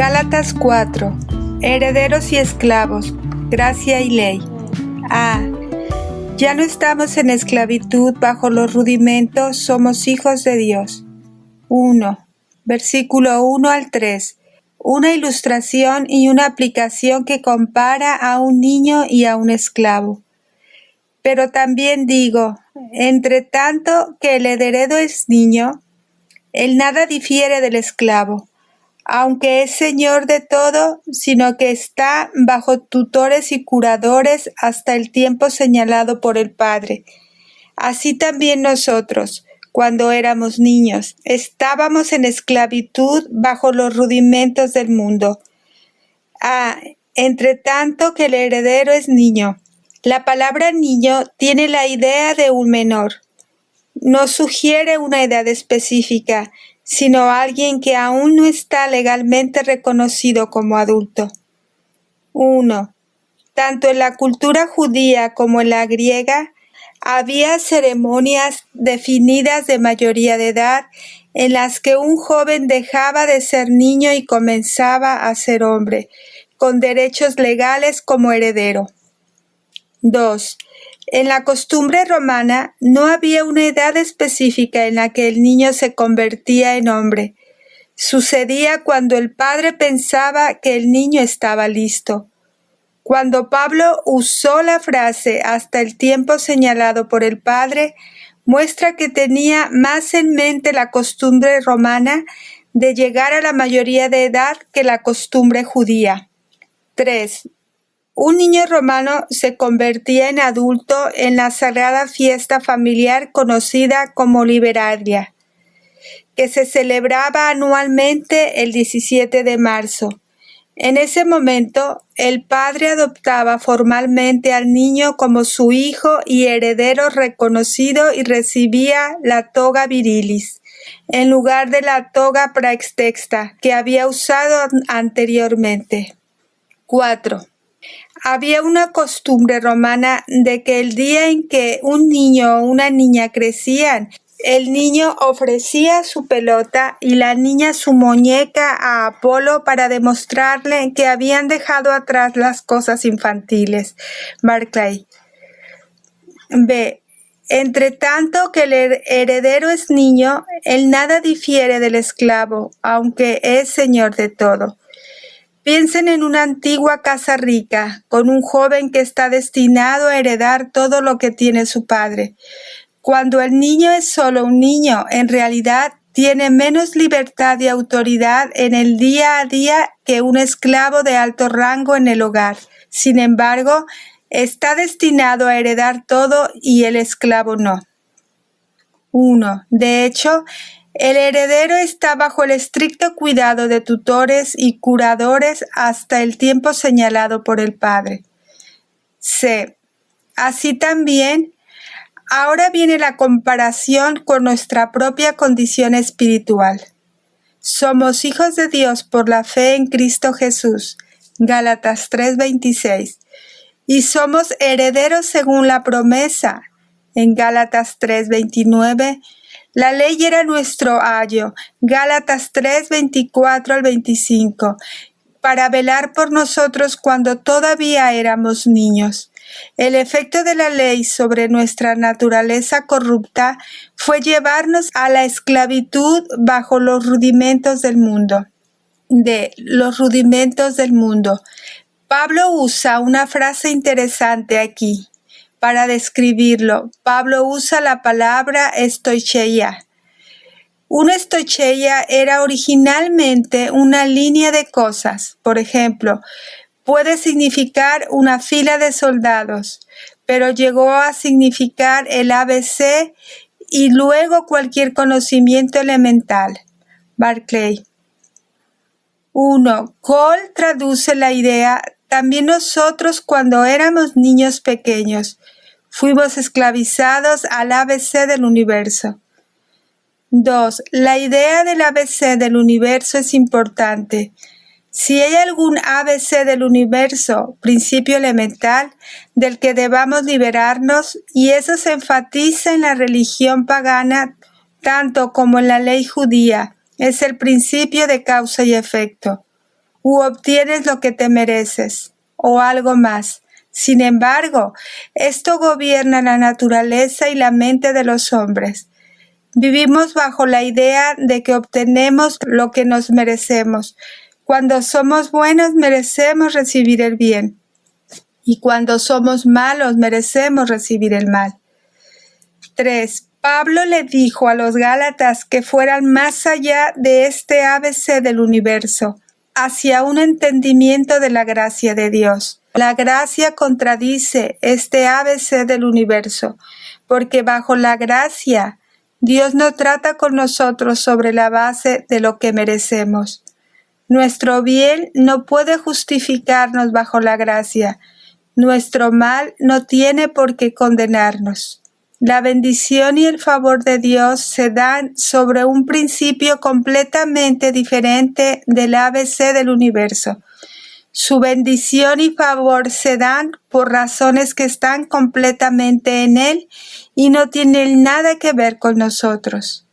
Gálatas 4. Herederos y esclavos, gracia y ley. Ya no estamos en esclavitud bajo los rudimentos, somos hijos de Dios. 1. Versículo 1 al 3. Una ilustración y una aplicación que compara a un niño y a un esclavo. Pero también digo, entre tanto que el heredero es niño, él nada difiere del esclavo, aunque es señor de todo, sino que está bajo tutores y curadores hasta el tiempo señalado por el Padre. Así también nosotros, cuando éramos niños, estábamos en esclavitud bajo los rudimentos del mundo. Entre tanto que el heredero es niño. La palabra niño tiene la idea de un menor. No sugiere una edad específica, sino alguien que aún no está legalmente reconocido como adulto. 1. Tanto en la cultura judía como en la griega, había ceremonias definidas de mayoría de edad en las que un joven dejaba de ser niño y comenzaba a ser hombre, con derechos legales como heredero. 2. En la costumbre romana no había una edad específica en la que el niño se convertía en hombre. Sucedía cuando el padre pensaba que el niño estaba listo. Cuando Pablo usó la frase hasta el tiempo señalado por el padre, muestra que tenía más en mente la costumbre romana de llegar a la mayoría de edad que la costumbre judía. 3. Un niño romano se convertía en adulto en la sagrada fiesta familiar conocida como Liberalia, que se celebraba anualmente el 17 de marzo. En ese momento, el padre adoptaba formalmente al niño como su hijo y heredero reconocido y recibía la toga virilis, en lugar de la toga praextexta que había usado anteriormente. 4. Había una costumbre romana de que el día en que un niño o una niña crecían, el niño ofrecía su pelota y la niña su muñeca a Apolo para demostrarle que habían dejado atrás las cosas infantiles. Barclay. B. Entre tanto que el heredero es niño, él nada difiere del esclavo, aunque es señor de todo. Piensen en una antigua casa rica, con un joven que está destinado a heredar todo lo que tiene su padre. Cuando el niño es solo un niño, en realidad tiene menos libertad y autoridad en el día a día que un esclavo de alto rango en el hogar. Sin embargo, está destinado a heredar todo y el esclavo no. 1. De hecho, el heredero está bajo el estricto cuidado de tutores y curadores hasta el tiempo señalado por el padre. C. Así también, ahora viene la comparación con nuestra propia condición espiritual. Somos hijos de Dios por la fe en Cristo Jesús. Gálatas 3:26. Y somos herederos según la promesa. En Gálatas 3:29. La ley era nuestro ayo, Gálatas 3:24 al 25, para velar por nosotros cuando todavía éramos niños. El efecto de la ley sobre nuestra naturaleza corrupta fue llevarnos a la esclavitud bajo los rudimentos del mundo. Los rudimentos del mundo. Pablo usa una frase interesante aquí. Para describirlo, Pablo usa la palabra estoicheia. Una estoicheia era originalmente una línea de cosas. Por ejemplo, puede significar una fila de soldados, pero llegó a significar el ABC y luego cualquier conocimiento elemental. Barclay. 1. Cole traduce la idea. También nosotros cuando éramos niños pequeños, fuimos esclavizados al ABC del universo. 2. La idea del ABC del universo es importante. Si hay algún ABC del universo, principio elemental, del que debamos liberarnos, y eso se enfatiza en la religión pagana tanto como en la ley judía, es el principio de causa y efecto. u obtienes lo que te mereces, o algo más. Sin embargo, esto gobierna la naturaleza y la mente de los hombres. Vivimos bajo la idea de que obtenemos lo que nos merecemos. Cuando somos buenos, merecemos recibir el bien. Y cuando somos malos, merecemos recibir el mal. 3. Pablo le dijo a los Gálatas que fueran más allá de este ABC del universo, hacia un entendimiento de la gracia de Dios. La gracia contradice este ABC del universo, porque bajo la gracia, Dios no trata con nosotros sobre la base de lo que merecemos. Nuestro bien no puede justificarnos bajo la gracia. Nuestro mal no tiene por qué condenarnos. La bendición y el favor de Dios se dan sobre un principio completamente diferente del ABC del universo. Su bendición y favor se dan por razones que están completamente en Él y no tienen nada que ver con nosotros.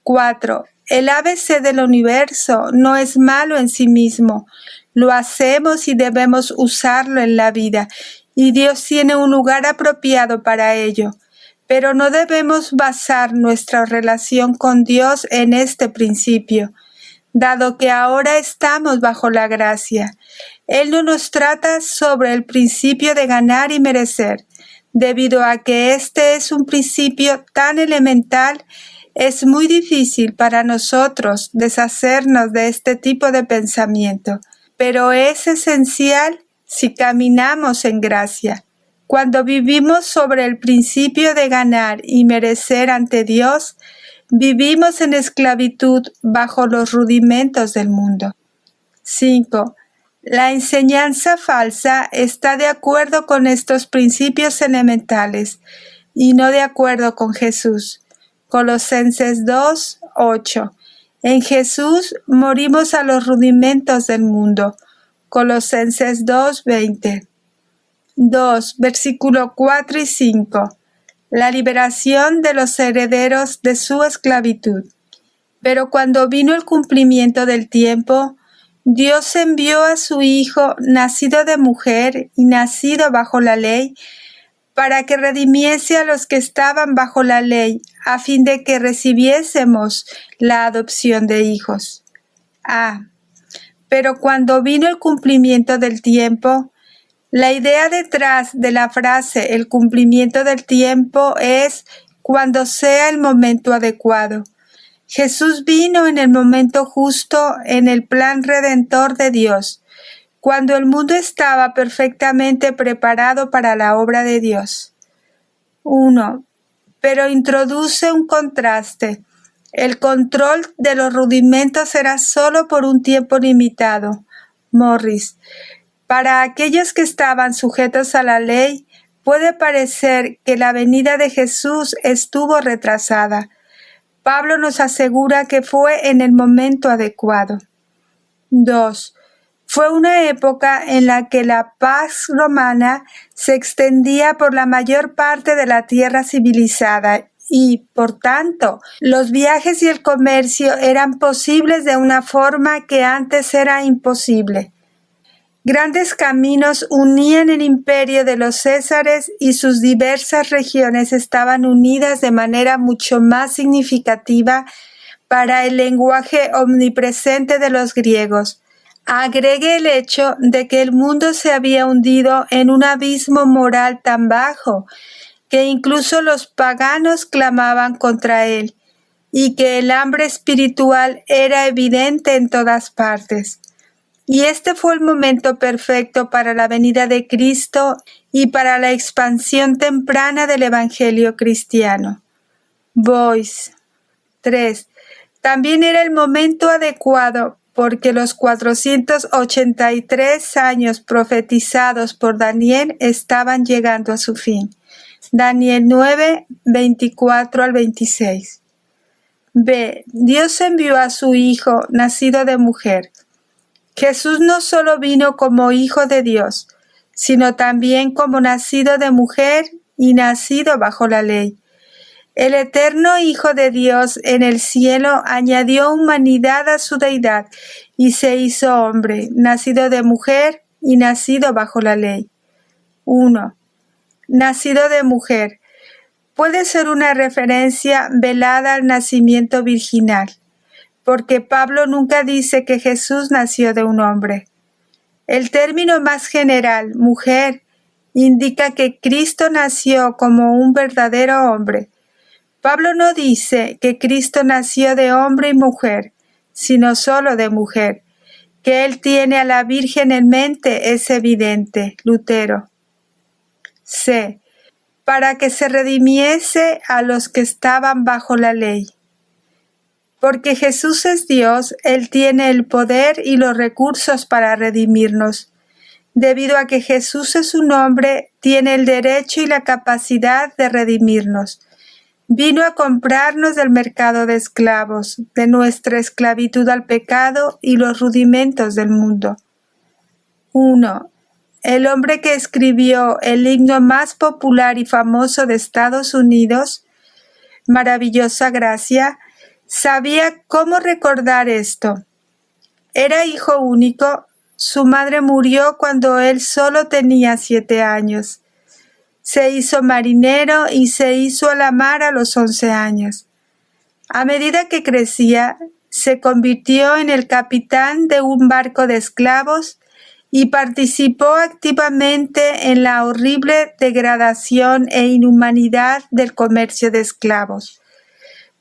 4. El ABC del universo no es malo en sí mismo. Lo hacemos y debemos usarlo en la vida, y Dios tiene un lugar apropiado para ello. Pero no debemos basar nuestra relación con Dios en este principio, dado que ahora estamos bajo la gracia. Él no nos trata sobre el principio de ganar y merecer. Debido a que este es un principio tan elemental, es muy difícil para nosotros deshacernos de este tipo de pensamiento, pero es esencial si caminamos en gracia. Cuando vivimos sobre el principio de ganar y merecer ante Dios, vivimos en esclavitud bajo los rudimentos del mundo. 5. La enseñanza falsa está de acuerdo con estos principios elementales y no de acuerdo con Jesús. Colosenses 2:8. En Jesús morimos a los rudimentos del mundo. Colosenses 2:20. 2. Versículo 4 y 5. La liberación de los herederos de su esclavitud. Pero cuando vino el cumplimiento del tiempo, Dios envió a su Hijo, nacido de mujer y nacido bajo la ley, para que redimiese a los que estaban bajo la ley, a fin de que recibiésemos la adopción de hijos. Pero cuando vino el cumplimiento del tiempo, la idea detrás de la frase el cumplimiento del tiempo es cuando sea el momento adecuado. Jesús vino en el momento justo en el plan redentor de Dios, cuando el mundo estaba perfectamente preparado para la obra de Dios. 1. Pero introduce un contraste. El control de los rudimentos será solo por un tiempo limitado. Morris. Para aquellos que estaban sujetos a la ley, puede parecer que la venida de Jesús estuvo retrasada. Pablo nos asegura que fue en el momento adecuado. 2. Fue una época en la que la paz romana se extendía por la mayor parte de la tierra civilizada y, por tanto, los viajes y el comercio eran posibles de una forma que antes era imposible. Grandes caminos unían el imperio de los Césares y sus diversas regiones estaban unidas de manera mucho más significativa para el lenguaje omnipresente de los griegos. Agregue el hecho de que el mundo se había hundido en un abismo moral tan bajo que incluso los paganos clamaban contra él, y que el hambre espiritual era evidente en todas partes. Y este fue el momento perfecto para la venida de Cristo y para la expansión temprana del Evangelio cristiano. Boyce. 3. También era el momento adecuado porque los 483 años profetizados por Daniel estaban llegando a su fin. Daniel 9, 24 al 26. B. Dios envió a su Hijo, nacido de mujer. Jesús no solo vino como Hijo de Dios, sino también como nacido de mujer y nacido bajo la ley. El eterno Hijo de Dios en el cielo añadió humanidad a su deidad y se hizo hombre, nacido de mujer y nacido bajo la ley. 1. Nacido de mujer. Puede ser una referencia velada al nacimiento virginal, porque Pablo nunca dice que Jesús nació de un hombre. El término más general, mujer, indica que Cristo nació como un verdadero hombre. Pablo no dice que Cristo nació de hombre y mujer, sino solo de mujer. Que él tiene a la Virgen en mente es evidente. Lutero. C. Para que se redimiese a los que estaban bajo la ley. Porque Jesús es Dios, Él tiene el poder y los recursos para redimirnos. Debido a que Jesús es un hombre, tiene el derecho y la capacidad de redimirnos. Vino a comprarnos del mercado de esclavos, de nuestra esclavitud al pecado y los rudimentos del mundo. 1. El hombre que escribió el himno más popular y famoso de Estados Unidos, Maravillosa Gracia, sabía cómo recordar esto. Era hijo único, su madre murió cuando él solo tenía 7 años. Se hizo marinero y se hizo a la mar a los 11 años. A medida que crecía, se convirtió en el capitán de un barco de esclavos y participó activamente en la horrible degradación e inhumanidad del comercio de esclavos.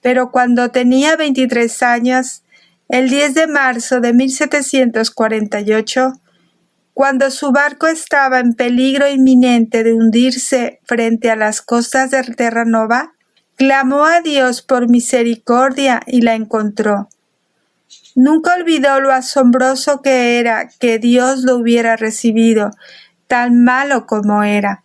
Pero cuando tenía 23 años, el 10 de marzo de 1748, cuando su barco estaba en peligro inminente de hundirse frente a las costas de Terranova, clamó a Dios por misericordia y la encontró. Nunca olvidó lo asombroso que era que Dios lo hubiera recibido, tan malo como era.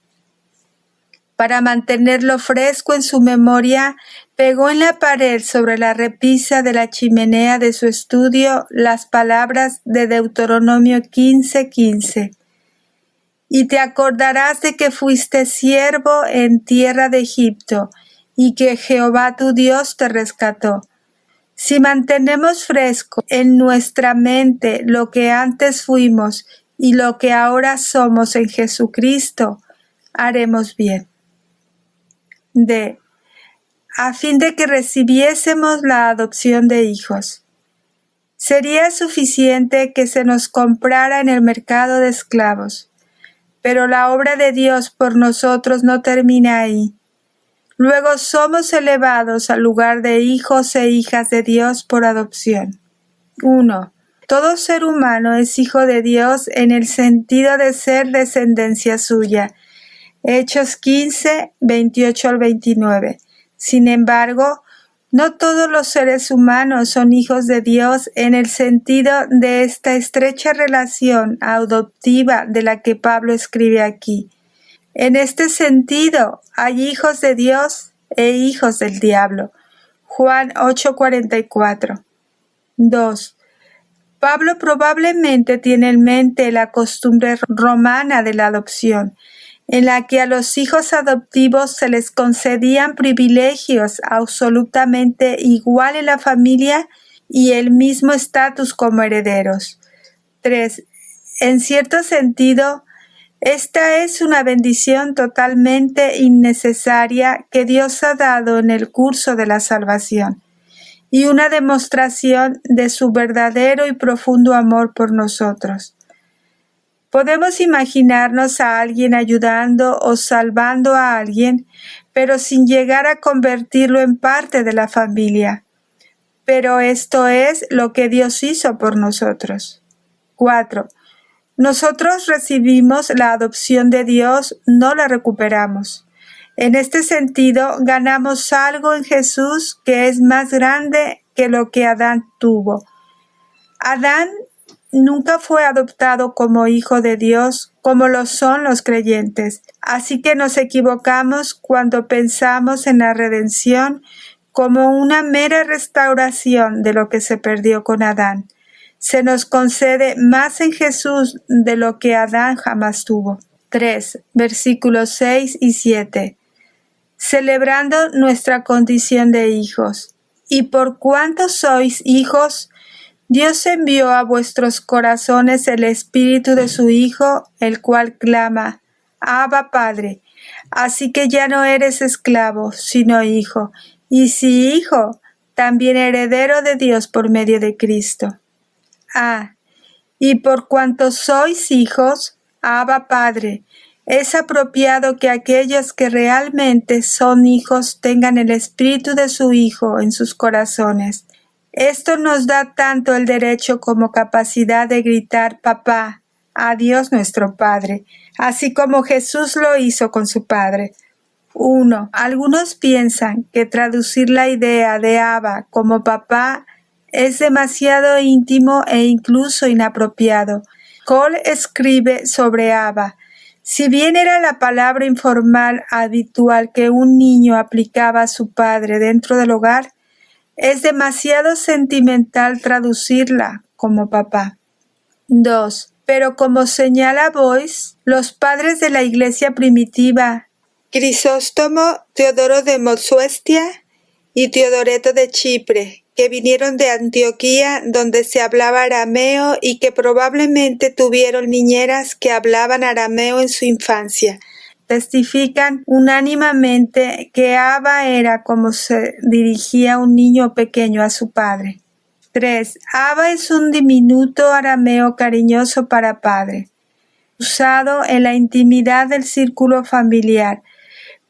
Para mantenerlo fresco en su memoria, pegó en la pared sobre la repisa de la chimenea de su estudio las palabras de Deuteronomio 15:15. Y te acordarás de que fuiste siervo en tierra de Egipto, y que Jehová tu Dios te rescató. Si mantenemos fresco en nuestra mente lo que antes fuimos y lo que ahora somos en Jesucristo, haremos bien. D. A fin de que recibiésemos la adopción de hijos. Sería suficiente que se nos comprara en el mercado de esclavos, pero la obra de Dios por nosotros no termina ahí. Luego somos elevados al lugar de hijos e hijas de Dios por adopción. 1. Todo ser humano es hijo de Dios en el sentido de ser descendencia suya. Hechos 15, 28 al 29. Sin embargo, no todos los seres humanos son hijos de Dios en el sentido de esta estrecha relación adoptiva de la que Pablo escribe aquí. En este sentido, hay hijos de Dios e hijos del diablo. Juan 8:44. 2. Pablo probablemente tiene en mente la costumbre romana de la adopción, en la que a los hijos adoptivos se les concedían privilegios absolutamente igual en la familia y el mismo estatus como herederos. 3. En cierto sentido, esta es una bendición totalmente innecesaria que Dios ha dado en el curso de la salvación y una demostración de su verdadero y profundo amor por nosotros. Podemos imaginarnos a alguien ayudando o salvando a alguien, pero sin llegar a convertirlo en parte de la familia. Pero esto es lo que Dios hizo por nosotros. 4. Nosotros recibimos la adopción de Dios, no la recuperamos. En este sentido, ganamos algo en Jesús que es más grande que lo que Adán tuvo. Adán nunca fue adoptado como hijo de Dios, como lo son los creyentes. Así que nos equivocamos cuando pensamos en la redención como una mera restauración de lo que se perdió con Adán. Se nos concede más en Jesús de lo que Adán jamás tuvo. 3. Versículos 6 y 7. celebrando nuestra condición de hijos. Y por cuanto sois hijos, Dios envió a vuestros corazones el Espíritu de su Hijo, el cual clama, Abba, Padre. Así que ya no eres esclavo, sino hijo, y si hijo, también heredero de Dios por medio de Cristo. Y por cuanto sois hijos, Abba, Padre, es apropiado que aquellos que realmente son hijos tengan el Espíritu de su Hijo en sus corazones. Esto nos da tanto el derecho como capacidad de gritar Papá a Dios nuestro Padre, así como Jesús lo hizo con su Padre. 1. Algunos piensan que traducir la idea de Abba como papá es demasiado íntimo e incluso inapropiado. Cole escribe sobre Abba. Si bien era la palabra informal habitual que un niño aplicaba a su padre dentro del hogar, es demasiado sentimental traducirla como papá. 2. Pero como señala Boyce, los padres de la iglesia primitiva, Crisóstomo, Teodoro de Mopsuestia y Teodoreto de Chipre, que vinieron de Antioquía, donde se hablaba arameo y que probablemente tuvieron niñeras que hablaban arameo en su infancia, testifican unánimemente que Abba era como se dirigía un niño pequeño a su padre. 3. Abba es un diminuto arameo cariñoso para padre, usado en la intimidad del círculo familiar.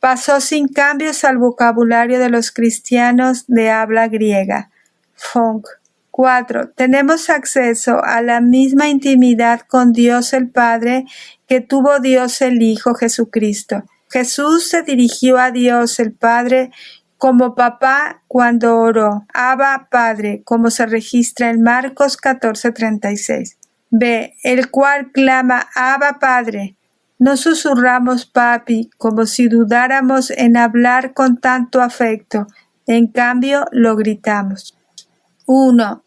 Pasó sin cambios al vocabulario de los cristianos de habla griega. Funk. 4. Tenemos acceso a la misma intimidad con Dios el Padre que tuvo Dios el Hijo Jesucristo. Jesús se dirigió a Dios el Padre como papá cuando oró, Abba Padre, como se registra en Marcos 14:36. B. El cual clama, Abba Padre. No susurramos papi como si dudáramos en hablar con tanto afecto, en cambio lo gritamos. 1.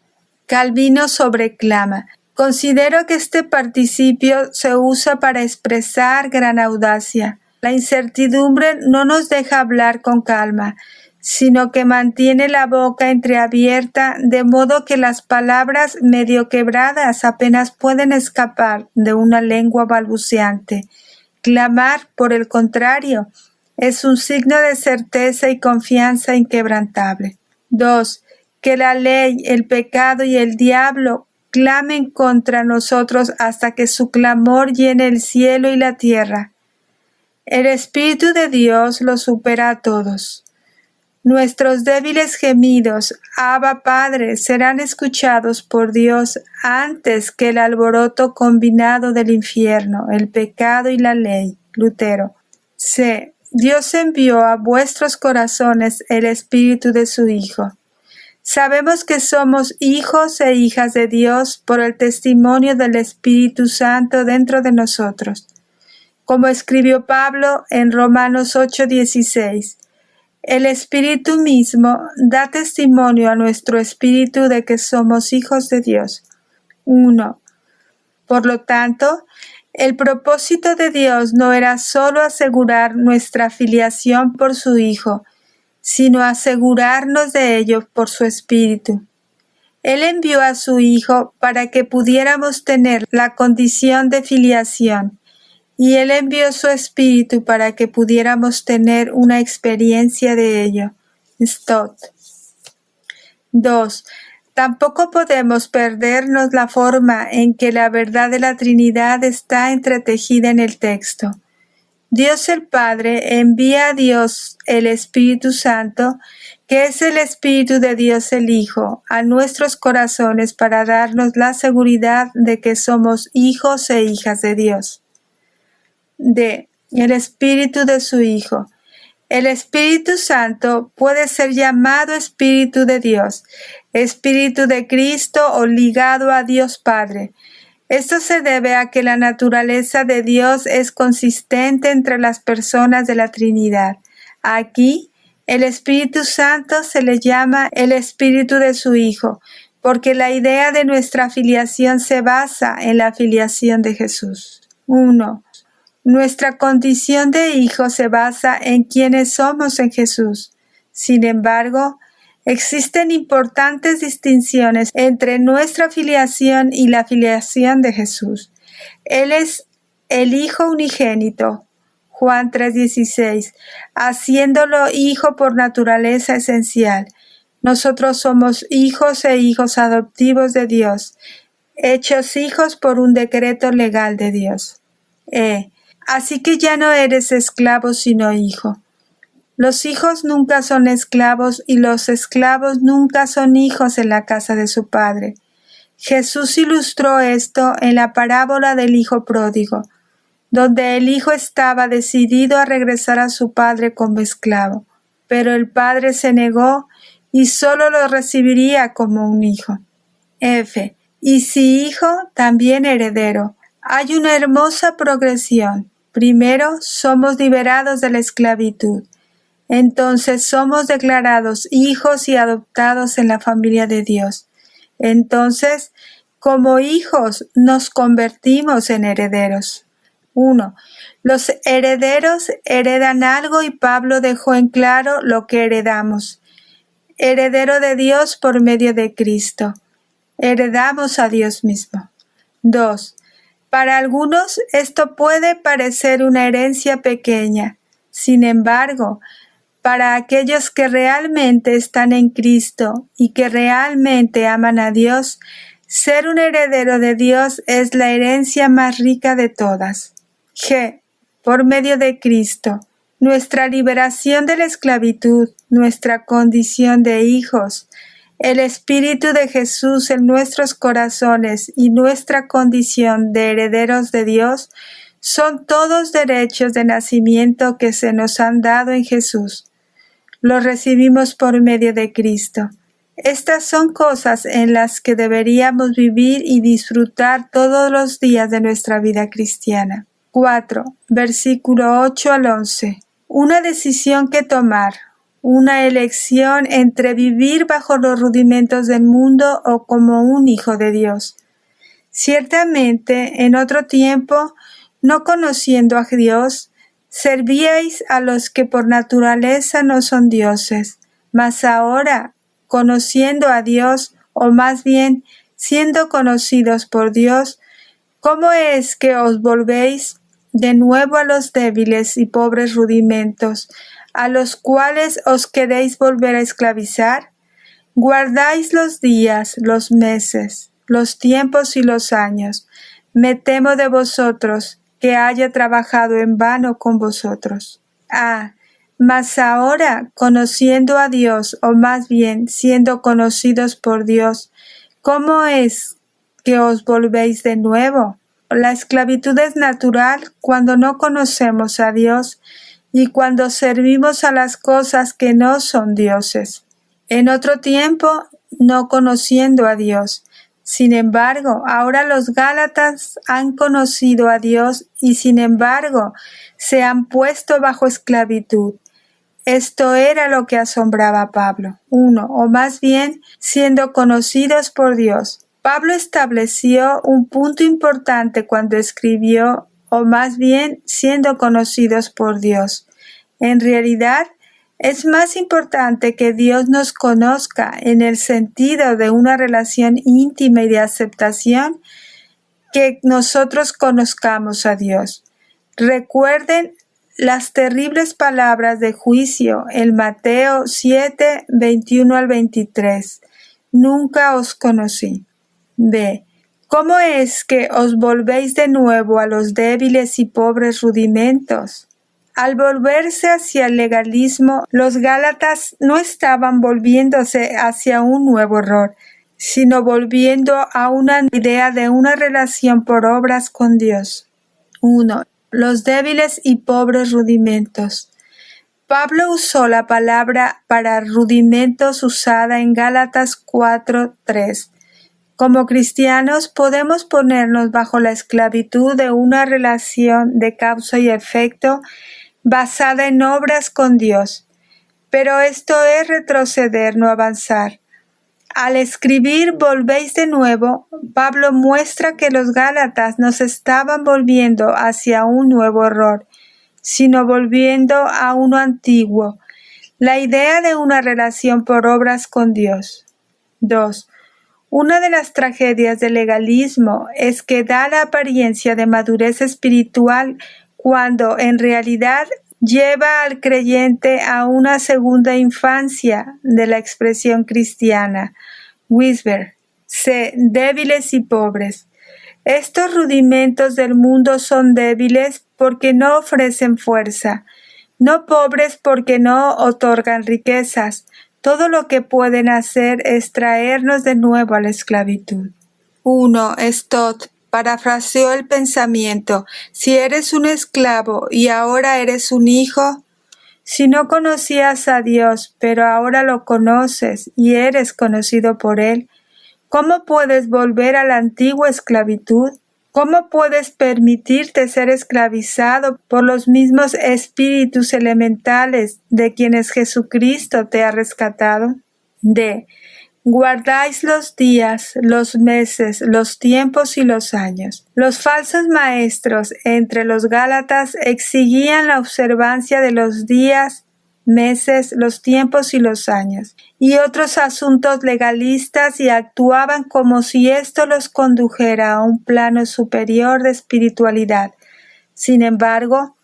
Calvino sobreclama. Considero que este participio se usa para expresar gran audacia. La incertidumbre no nos deja hablar con calma, sino que mantiene la boca entreabierta, de modo que las palabras medio quebradas apenas pueden escapar de una lengua balbuceante. Clamar, por el contrario, es un signo de certeza y confianza inquebrantable. 2. Que la ley, el pecado y el diablo clamen contra nosotros hasta que su clamor llene el cielo y la tierra. El Espíritu de Dios lo supera a todos. Nuestros débiles gemidos, Abba Padre, serán escuchados por Dios antes que el alboroto combinado del infierno, el pecado y la ley. Lutero. C. Dios envió a vuestros corazones el Espíritu de su Hijo. Sabemos que somos hijos e hijas de Dios por el testimonio del Espíritu Santo dentro de nosotros. Como escribió Pablo en Romanos 8:16, el Espíritu mismo da testimonio a nuestro espíritu de que somos hijos de Dios. 1. Por lo tanto, el propósito de Dios no era solo asegurar nuestra filiación por su Hijo, sino asegurarnos de ello por su Espíritu. Él envió a su Hijo para que pudiéramos tener la condición de filiación, y Él envió su Espíritu para que pudiéramos tener una experiencia de ello. Stott. 2. Tampoco podemos perdernos la forma en que la verdad de la Trinidad está entretejida en el texto. Dios el Padre envía a Dios el Espíritu Santo, que es el Espíritu de Dios el Hijo, a nuestros corazones para darnos la seguridad de que somos hijos e hijas de Dios. D. El Espíritu de su Hijo. El Espíritu Santo puede ser llamado Espíritu de Dios, Espíritu de Cristo o ligado a Dios Padre. Esto se debe a que la naturaleza de Dios es consistente entre las personas de la Trinidad. Aquí, el Espíritu Santo se le llama el Espíritu de su Hijo, porque la idea de nuestra filiación se basa en la filiación de Jesús. 1. Nuestra condición de hijos se basa en quienes somos en Jesús. Sin embargo, existen importantes distinciones entre nuestra filiación y la filiación de Jesús. Él es el Hijo unigénito, Juan 3:16, haciéndolo hijo por naturaleza esencial. Nosotros somos hijos e hijos adoptivos de Dios, hechos hijos por un decreto legal de Dios. Así que ya no eres esclavo sino hijo. Los hijos nunca son esclavos y los esclavos nunca son hijos en la casa de su padre. Jesús ilustró esto en la parábola del hijo pródigo, donde el hijo estaba decidido a regresar a su padre como esclavo, pero el padre se negó y solo lo recibiría como un hijo. Y si hijo, también heredero. Hay una hermosa progresión. Primero, somos liberados de la esclavitud. Entonces somos declarados hijos y adoptados en la familia de Dios. Entonces, como hijos, nos convertimos en herederos. 1. Los herederos heredan algo y Pablo dejó en claro lo que heredamos. Heredero de Dios por medio de Cristo. Heredamos a Dios mismo. 2. Para algunos esto puede parecer una herencia pequeña. Sin embargo, para aquellos que realmente están en Cristo y que realmente aman a Dios, ser un heredero de Dios es la herencia más rica de todas. Por medio de Cristo, nuestra liberación de la esclavitud, nuestra condición de hijos, el Espíritu de Jesús en nuestros corazones y nuestra condición de herederos de Dios son todos derechos de nacimiento que se nos han dado en Jesús. Los recibimos por medio de Cristo. Estas son cosas en las que deberíamos vivir y disfrutar todos los días de nuestra vida cristiana. 4. Versículo 8 al 11. Una decisión que tomar. Una elección entre vivir bajo los rudimentos del mundo o como un hijo de Dios. Ciertamente, en otro tiempo, no conociendo a Dios, servíais a los que por naturaleza no son dioses, mas ahora, conociendo a Dios, o más bien, siendo conocidos por Dios, ¿cómo es que os volvéis de nuevo a los débiles y pobres rudimentos, a los cuales os queréis volver a esclavizar? Guardáis los días, los meses, los tiempos y los años. Me temo de vosotros, que haya trabajado en vano con vosotros. Mas ahora, conociendo a Dios, o más bien, siendo conocidos por Dios, ¿cómo es que os volvéis de nuevo? La esclavitud es natural cuando no conocemos a Dios y cuando servimos a las cosas que no son dioses. En otro tiempo, no conociendo a Dios. Sin embargo, ahora los Gálatas han conocido a Dios y sin embargo se han puesto bajo esclavitud. Esto era lo que asombraba a Pablo. 1. O más bien, siendo conocidos por Dios. Pablo estableció un punto importante cuando escribió, o más bien, siendo conocidos por Dios. En realidad, es más importante que Dios nos conozca en el sentido de una relación íntima y de aceptación que nosotros conozcamos a Dios. Recuerden las terribles palabras de juicio en Mateo 7, 21 al 23. Nunca os conocí. ¿Cómo es que os volvéis de nuevo a los débiles y pobres rudimentos? Al volverse hacia el legalismo, los Gálatas no estaban volviéndose hacia un nuevo error, sino volviendo a una idea de una relación por obras con Dios. 1. Los débiles y pobres rudimentos. Pablo usó la palabra para rudimentos usada en Gálatas 4:3. Como cristianos podemos ponernos bajo la esclavitud de una relación de causa y efecto basada en obras con Dios. Pero esto es retroceder, no avanzar. Al escribir volvéis de nuevo, Pablo muestra que los Gálatas no se estaban volviendo hacia un nuevo error, sino volviendo a uno antiguo, la idea de una relación por obras con Dios. 2. Una de las tragedias del legalismo es que da la apariencia de madurez espiritual cuando en realidad lleva al creyente a una segunda infancia de la expresión cristiana. Wisber, C. Débiles y pobres. Estos rudimentos del mundo son débiles porque no ofrecen fuerza, no pobres porque no otorgan riquezas. Todo lo que pueden hacer es traernos de nuevo a la esclavitud. 1. Stott parafraseó el pensamiento: si eres un esclavo y ahora eres un hijo, si no conocías a Dios, pero ahora lo conoces y eres conocido por Él, ¿cómo puedes volver a la antigua esclavitud? ¿Cómo puedes permitirte ser esclavizado por los mismos espíritus elementales de quienes Jesucristo te ha rescatado? D. Guardáis los días, los meses, los tiempos y los años. Los falsos maestros entre los Gálatas exigían la observancia de los días, meses, los tiempos y los años, y otros asuntos legalistas, y actuaban como si esto los condujera a un plano superior de espiritualidad. Sin embargo,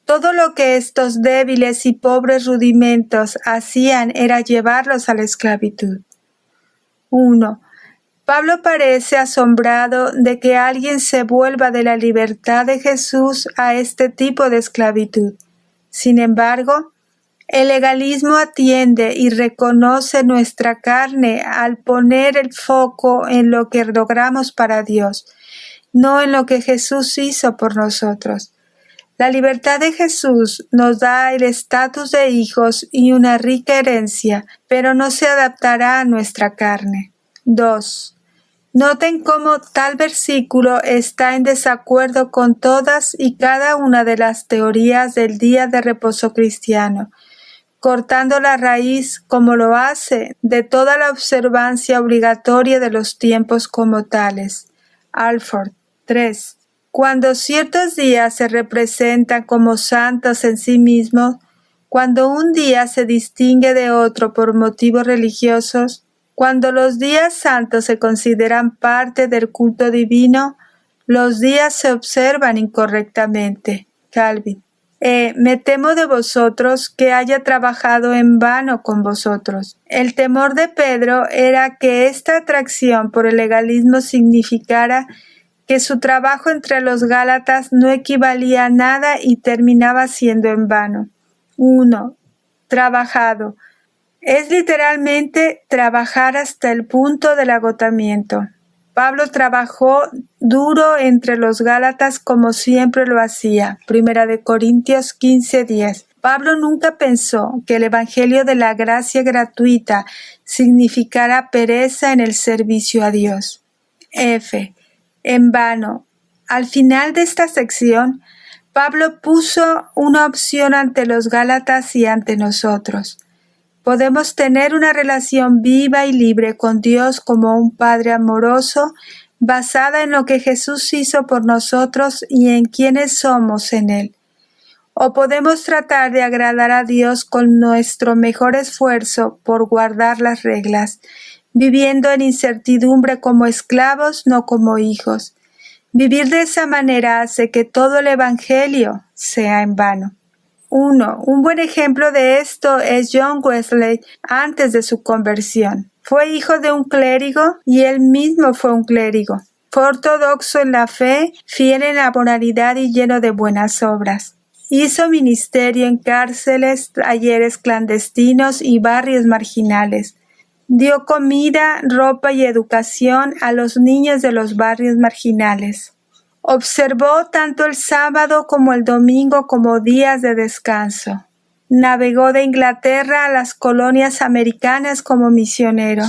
todo lo que estos débiles y pobres rudimentos hacían era llevarlos a la esclavitud. 1. Pablo parece asombrado de que alguien se vuelva de la libertad de Jesús a este tipo de esclavitud. Sin embargo, el legalismo atiende y reconoce nuestra carne al poner el foco en lo que logramos para Dios, no en lo que Jesús hizo por nosotros. La libertad de Jesús nos da el estatus de hijos y una rica herencia, pero no se adaptará a nuestra carne. 2. Noten cómo tal versículo está en desacuerdo con todas y cada una de las teorías del día de reposo cristiano, cortando la raíz, como lo hace, de toda la observancia obligatoria de los tiempos como tales. Alford. 3. Cuando ciertos días se representan como santos en sí mismos, cuando un día se distingue de otro por motivos religiosos, cuando los días santos se consideran parte del culto divino, los días se observan incorrectamente. Calvin. Me temo de vosotros que haya trabajado en vano con vosotros. El temor de Pedro era que esta atracción por el legalismo significara que su trabajo entre los Gálatas no equivalía a nada y terminaba siendo en vano. 1. Trabajado. Es literalmente trabajar hasta el punto del agotamiento. Pablo trabajó duro entre los Gálatas como siempre lo hacía. 1 Corintios 15:10. Pablo nunca pensó que el evangelio de la gracia gratuita significara pereza en el servicio a Dios. F. En vano. Al final de esta sección, Pablo puso una opción ante los Gálatas y ante nosotros. Podemos tener una relación viva y libre con Dios como un Padre amoroso, basada en lo que Jesús hizo por nosotros y en quienes somos en Él. O podemos tratar de agradar a Dios con nuestro mejor esfuerzo por guardar las reglas, viviendo en incertidumbre como esclavos, no como hijos. Vivir de esa manera hace que todo el Evangelio sea en vano. 1. Un buen ejemplo de esto es John Wesley antes de su conversión. Fue hijo de un clérigo y él mismo fue un clérigo. Fue ortodoxo en la fe, fiel en la moralidad y lleno de buenas obras. Hizo ministerio en cárceles, talleres clandestinos y barrios marginales. Dio comida, ropa y educación a los niños de los barrios marginales. Observó tanto el sábado como el domingo como días de descanso. Navegó de Inglaterra a las colonias americanas como misionero.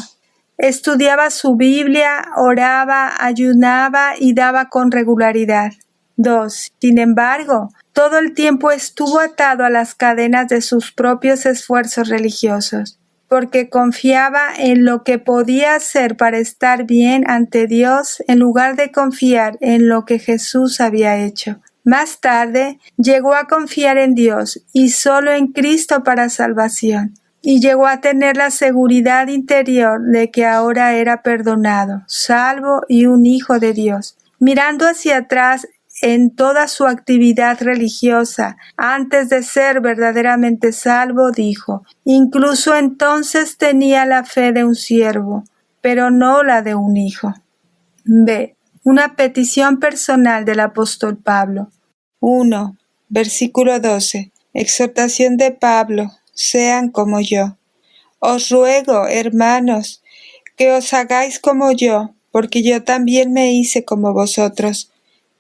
Estudiaba su Biblia, oraba, ayunaba y daba con regularidad. 2. Sin embargo, todo el tiempo estuvo atado a las cadenas de sus propios esfuerzos religiosos. porque confiaba en lo que podía hacer para estar bien ante Dios en lugar de confiar en lo que Jesús había hecho. Más tarde, llegó a confiar en Dios y solo en Cristo para salvación, y llegó a tener la seguridad interior de que ahora era perdonado, salvo y un hijo de Dios. Mirando hacia atrás en toda su actividad religiosa, antes de ser verdaderamente salvo, dijo: incluso entonces tenía la fe de un siervo, pero no la de un hijo. B. Una petición personal del apóstol Pablo. 1. Versículo 12. Exhortación de Pablo: sean como yo. Os ruego, hermanos, que os hagáis como yo, porque yo también me hice como vosotros.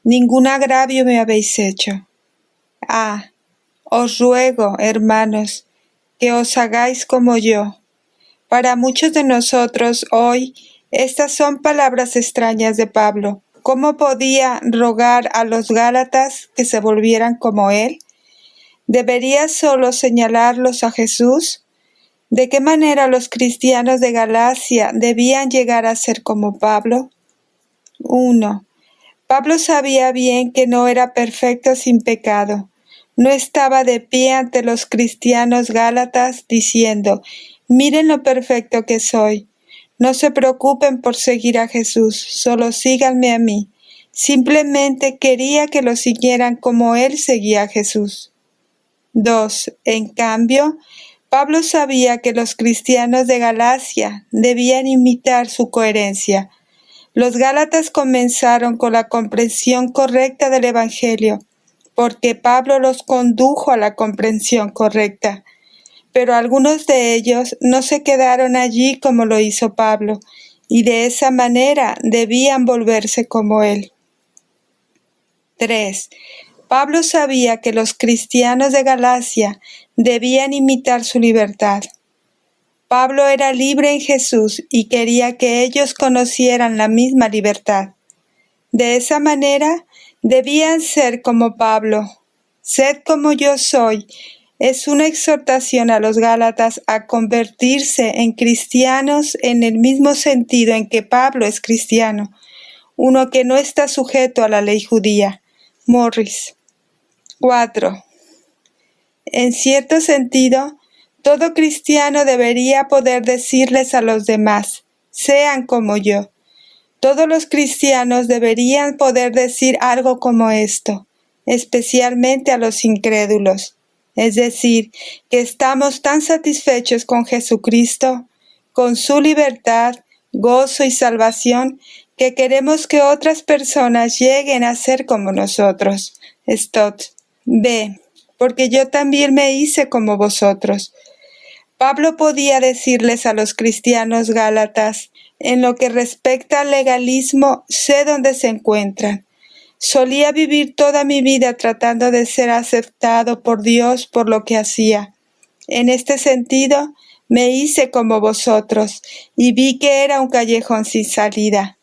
Ningún agravio me habéis hecho. A. Os ruego, hermanos, que os hagáis como yo. Para muchos de nosotros hoy, estas son palabras extrañas de Pablo. ¿Cómo podía rogar a los Gálatas que se volvieran como él? ¿Debería solo señalarlos a Jesús? ¿De qué manera los cristianos de Galacia debían llegar a ser como Pablo? 1. Pablo sabía bien que no era perfecto sin pecado. No estaba de pie ante los cristianos gálatas diciendo: miren lo perfecto que soy. No se preocupen por seguir a Jesús, solo síganme a mí. Simplemente quería que lo siguieran como él seguía a Jesús. 2. En cambio, Pablo sabía que los cristianos de Galacia debían imitar su coherencia. Los Gálatas comenzaron con la comprensión correcta del Evangelio, porque Pablo los condujo a la comprensión correcta. Pero algunos de ellos no se quedaron allí como lo hizo Pablo, y de esa manera debían volverse como él. 3. Pablo sabía que los cristianos de Galacia debían imitar su libertad. Pablo era libre en Jesús y quería que ellos conocieran la misma libertad. De esa manera, debían ser como Pablo. Sed como yo soy es una exhortación a los Gálatas a convertirse en cristianos en el mismo sentido en que Pablo es cristiano, uno que no está sujeto a la ley judía. Morris. 4. En cierto sentido, todo cristiano debería poder decirles a los demás: sean como yo. Todos los cristianos deberían poder decir algo como esto, especialmente a los incrédulos. Es decir, que estamos tan satisfechos con Jesucristo, con su libertad, gozo y salvación, que queremos que otras personas lleguen a ser como nosotros. Stott. B. Porque yo también me hice como vosotros. Pablo podía decirles a los cristianos gálatas: en lo que respecta al legalismo, sé dónde se encuentran. Solía vivir toda mi vida tratando de ser aceptado por Dios por lo que hacía. En este sentido, me hice como vosotros y vi que era un callejón sin salida.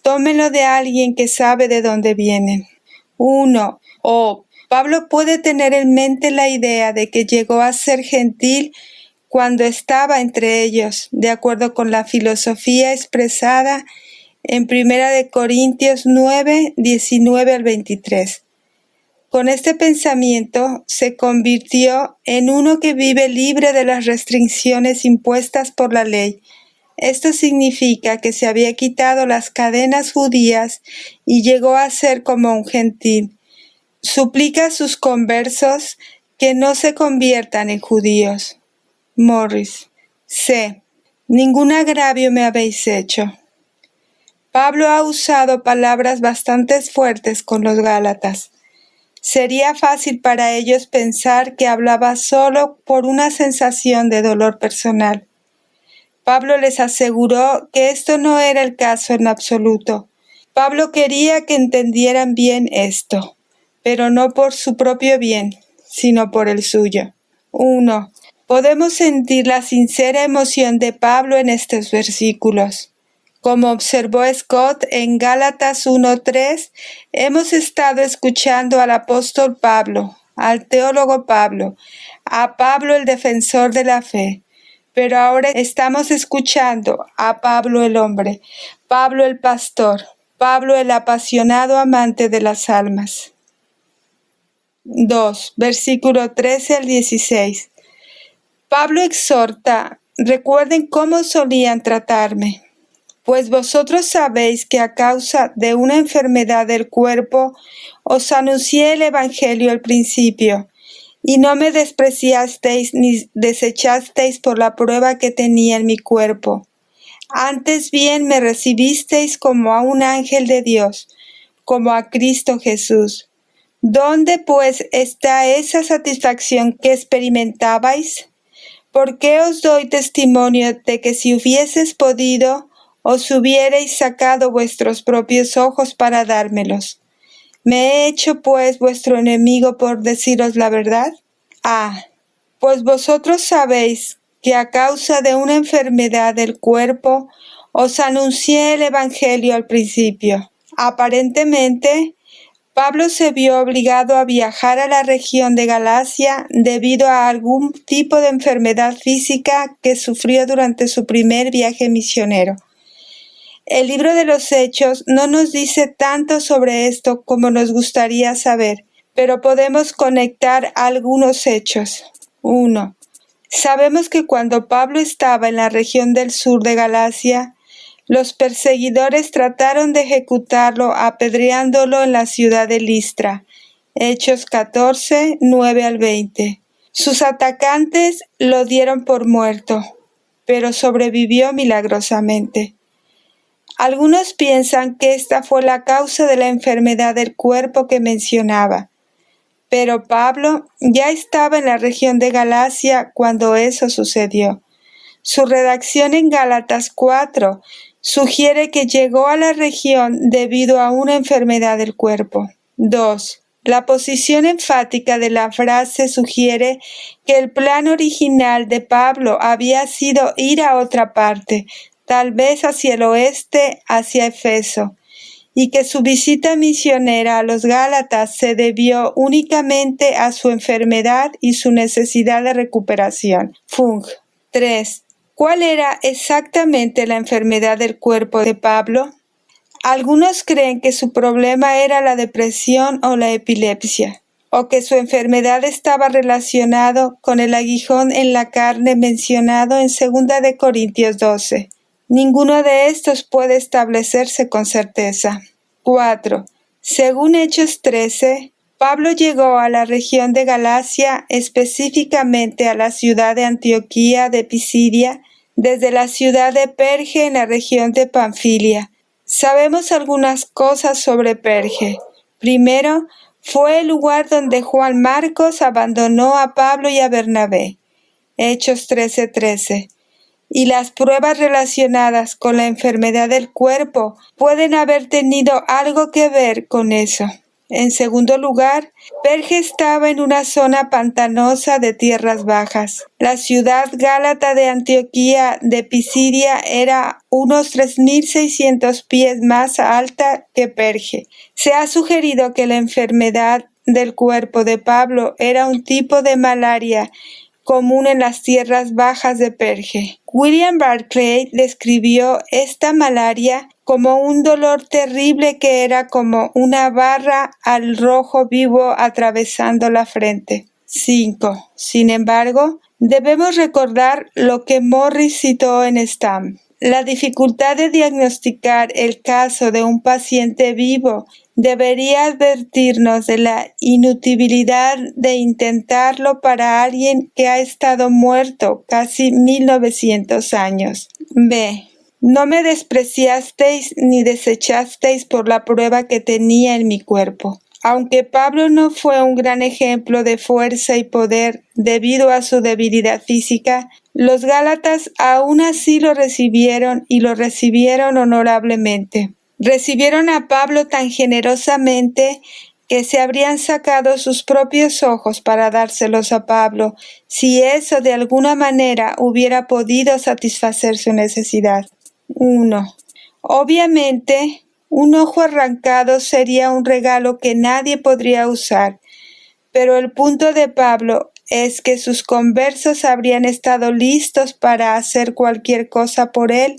Tómenlo de alguien que sabe de dónde vienen. 1. Pablo puede tener en mente la idea de que llegó a ser gentil cuando estaba entre ellos, de acuerdo con la filosofía expresada en 1 Corintios 9, 19 al 23. Con este pensamiento se convirtió en uno que vive libre de las restricciones impuestas por la ley. Esto significa que se había quitado las cadenas judías y llegó a ser como un gentil. Suplica a sus conversos que no se conviertan en judíos. Morris. C. Ningún agravio me habéis hecho. Pablo ha usado palabras bastante fuertes con los Gálatas. Sería fácil para ellos pensar que hablaba solo por una sensación de dolor personal. Pablo les aseguró que esto no era el caso en absoluto. Pablo quería que entendieran bien esto, pero no por su propio bien, sino por el suyo. 1. Podemos sentir la sincera emoción de Pablo en estos versículos. Como observó Scott en Gálatas 1:3, hemos estado escuchando al apóstol Pablo, al teólogo Pablo, a Pablo el defensor de la fe. pero ahora estamos escuchando a Pablo el hombre, Pablo el pastor, Pablo el apasionado amante de las almas. 2. Versículo 13 al 16. Pablo exhorta: recuerden cómo solían tratarme, pues vosotros sabéis que a causa de una enfermedad del cuerpo os anuncié el Evangelio al principio, y no me despreciasteis ni desechasteis por la prueba que tenía en mi cuerpo. Antes bien me recibisteis como a un ángel de Dios, como a Cristo Jesús. ¿Dónde pues está esa satisfacción que experimentabais? ¿Por qué os doy testimonio de que si hubieses podido, os hubierais sacado vuestros propios ojos para dármelos? ¿Me he hecho pues vuestro enemigo por deciros la verdad? Pues vosotros sabéis que a causa de una enfermedad del cuerpo os anuncié el Evangelio al principio. Aparentemente, Pablo se vio obligado a viajar a la región de Galacia debido a algún tipo de enfermedad física que sufrió durante su primer viaje misionero. El libro de los Hechos no nos dice tanto sobre esto como nos gustaría saber, pero podemos conectar algunos hechos. 1. Sabemos que cuando Pablo estaba en la región del sur de Galacia, los perseguidores trataron de ejecutarlo apedreándolo en la ciudad de Listra. Hechos 14, 9 al 20. Sus atacantes lo dieron por muerto, pero sobrevivió milagrosamente. Algunos piensan que esta fue la causa de la enfermedad del cuerpo que mencionaba, pero Pablo ya estaba en la región de Galacia cuando eso sucedió. Su redacción en Gálatas 4 sugiere que llegó a la región debido a una enfermedad del cuerpo. 2. La posición enfática de la frase sugiere que el plan original de Pablo había sido ir a otra parte, tal vez hacia el oeste, hacia Efeso, y que su visita misionera a los Gálatas se debió únicamente a su enfermedad y su necesidad de recuperación. Fung. 3. ¿Cuál era exactamente la enfermedad del cuerpo de Pablo? Algunos creen que su problema era la depresión o la epilepsia, o que su enfermedad estaba relacionado con el aguijón en la carne mencionado en 2 de Corintios 12. Ninguno de estos puede establecerse con certeza. 4. Según Hechos 13, Pablo llegó a la región de Galacia, específicamente a la ciudad de Antioquía de Pisidia, desde la ciudad de Perge en la región de Panfilia. Sabemos algunas cosas sobre Perge. Primero, fue el lugar donde Juan Marcos abandonó a Pablo y a Bernabé. Hechos 13:13. Y las pruebas relacionadas con la enfermedad del cuerpo pueden haber tenido algo que ver con eso. En segundo lugar, Perge estaba en una zona pantanosa de tierras bajas. La ciudad gálata de Antioquía de Pisidia era unos 3.600 pies más alta que Perge. Se ha sugerido que la enfermedad del cuerpo de Pablo era un tipo de malaria común en las tierras bajas de Perge. William Barclay describió esta malaria como un dolor terrible que era como una barra al rojo vivo atravesando la frente. 5. Sin embargo, debemos recordar lo que Morris citó en Stam. La dificultad de diagnosticar el caso de un paciente vivo debería advertirnos de la inutilidad de intentarlo para alguien que ha estado muerto casi 1900 años. B. No me despreciasteis ni desechasteis por la prueba que tenía en mi cuerpo. Aunque Pablo no fue un gran ejemplo de fuerza y poder debido a su debilidad física, los Gálatas aún así lo recibieron y lo recibieron honorablemente. Recibieron a Pablo tan generosamente que se habrían sacado sus propios ojos para dárselos a Pablo, si eso de alguna manera hubiera podido satisfacer su necesidad. 1. Obviamente, un ojo arrancado sería un regalo que nadie podría usar, pero el punto de Pablo es que sus conversos habrían estado listos para hacer cualquier cosa por él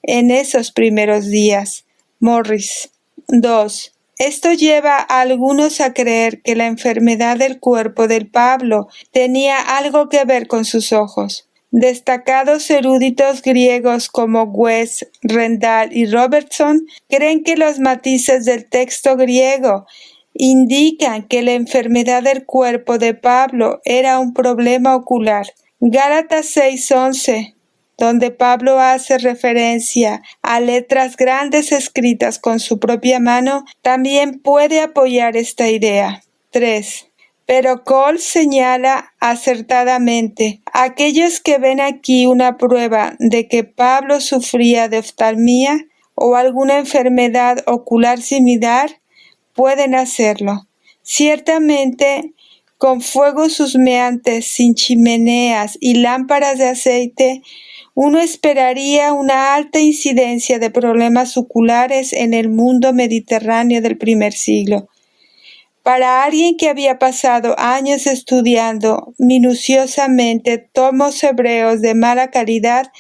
en esos primeros días. Morris. 2. Esto lleva a algunos a creer que la enfermedad del cuerpo del Pablo tenía algo que ver con sus ojos. Destacados eruditos griegos como West, Rendall y Robertson creen que los matices del texto griego indican que la enfermedad del cuerpo de Pablo era un problema ocular. Gálatas 6:11, donde Pablo hace referencia a letras grandes escritas con su propia mano, también puede apoyar esta idea. 3. Pero Cole señala acertadamente, aquellos que ven aquí una prueba de que Pablo sufría de oftalmia o alguna enfermedad ocular similar, pueden hacerlo. Ciertamente, con fuegos husmeantes, sin chimeneas y lámparas de aceite, uno esperaría una alta incidencia de problemas oculares en el mundo mediterráneo del primer siglo. Para alguien que había pasado años estudiando minuciosamente tomos hebreos de mala calidad,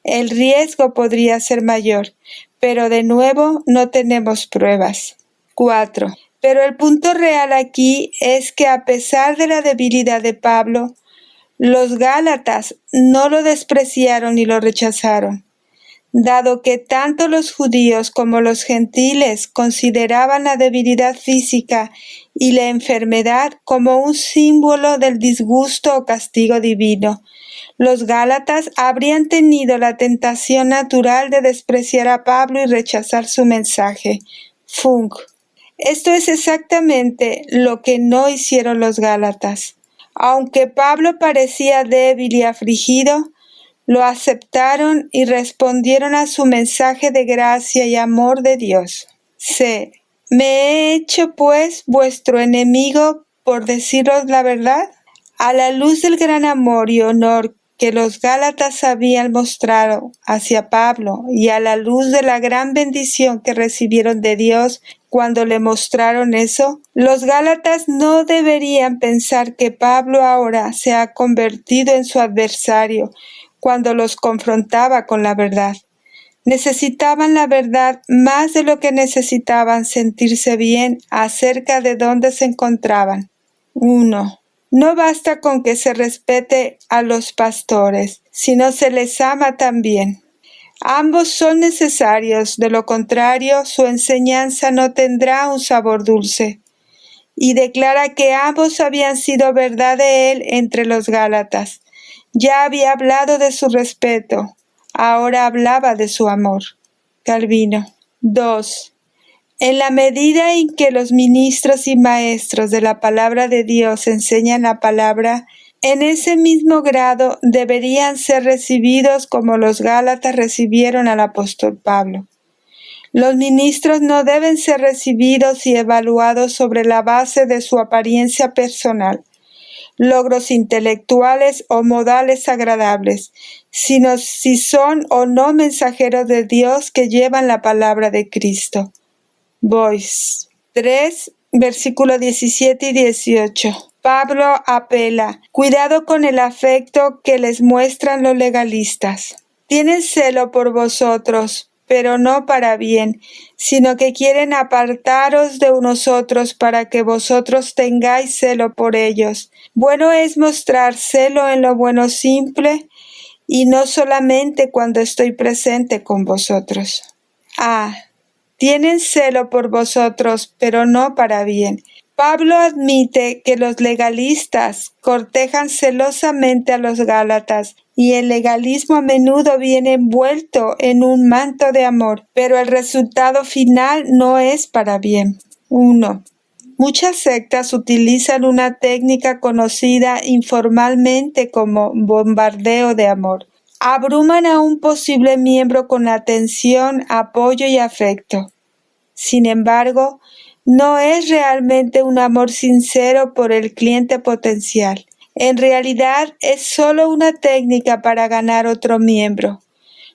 el riesgo podría ser mayor, pero de nuevo no tenemos pruebas. 4. Pero el punto real aquí es que a pesar de la debilidad de Pablo, los gálatas no lo despreciaron ni lo rechazaron. Dado que tanto los judíos como los gentiles consideraban la debilidad física y la enfermedad como un símbolo del disgusto o castigo divino, los gálatas habrían tenido la tentación natural de despreciar a Pablo y rechazar su mensaje. Funk. Esto es exactamente lo que no hicieron los gálatas. Aunque Pablo parecía débil y afligido, lo aceptaron y respondieron a su mensaje de gracia y amor de Dios. C. ¿Me he hecho, pues, vuestro enemigo por deciros la verdad? A la luz del gran amor y honor que los gálatas habían mostrado hacia Pablo y a la luz de la gran bendición que recibieron de Dios cuando le mostraron eso, los gálatas no deberían pensar que Pablo ahora se ha convertido en su adversario cuando los confrontaba con la verdad. Necesitaban la verdad más de lo que necesitaban sentirse bien acerca de dónde se encontraban. 1. No basta con que se respete a los pastores, sino se les ama también. Ambos son necesarios, de lo contrario, su enseñanza no tendrá un sabor dulce. Y declara que ambos habían sido verdad de él entre los gálatas. Ya había hablado de su respeto, ahora hablaba de su amor. Calvino. 2. En la medida en que los ministros y maestros de la palabra de Dios enseñan la palabra, en ese mismo grado deberían ser recibidos como los gálatas recibieron al apóstol Pablo. Los ministros no deben ser recibidos y evaluados sobre la base de su apariencia personal, logros intelectuales o modales agradables, sino si son o no mensajeros de Dios que llevan la palabra de Cristo. Boyce. 3, versículos 17 y 18. Pablo apela, cuidado con el afecto que les muestran los legalistas. Tienen celo por vosotros, pero no para bien, sino que quieren apartaros de nosotros para que vosotros tengáis celo por ellos. Bueno es mostrar celo en lo bueno simple y no solamente cuando estoy presente con vosotros. Tienen celo por vosotros, pero no para bien. Pablo admite que los legalistas cortejan celosamente a los gálatas y el legalismo a menudo viene envuelto en un manto de amor, pero el resultado final no es para bien. 1. Muchas sectas utilizan una técnica conocida informalmente como bombardeo de amor. Abruman a un posible miembro con atención, apoyo y afecto. Sin embargo, no es realmente un amor sincero por el cliente potencial. En realidad, es solo una técnica para ganar otro miembro.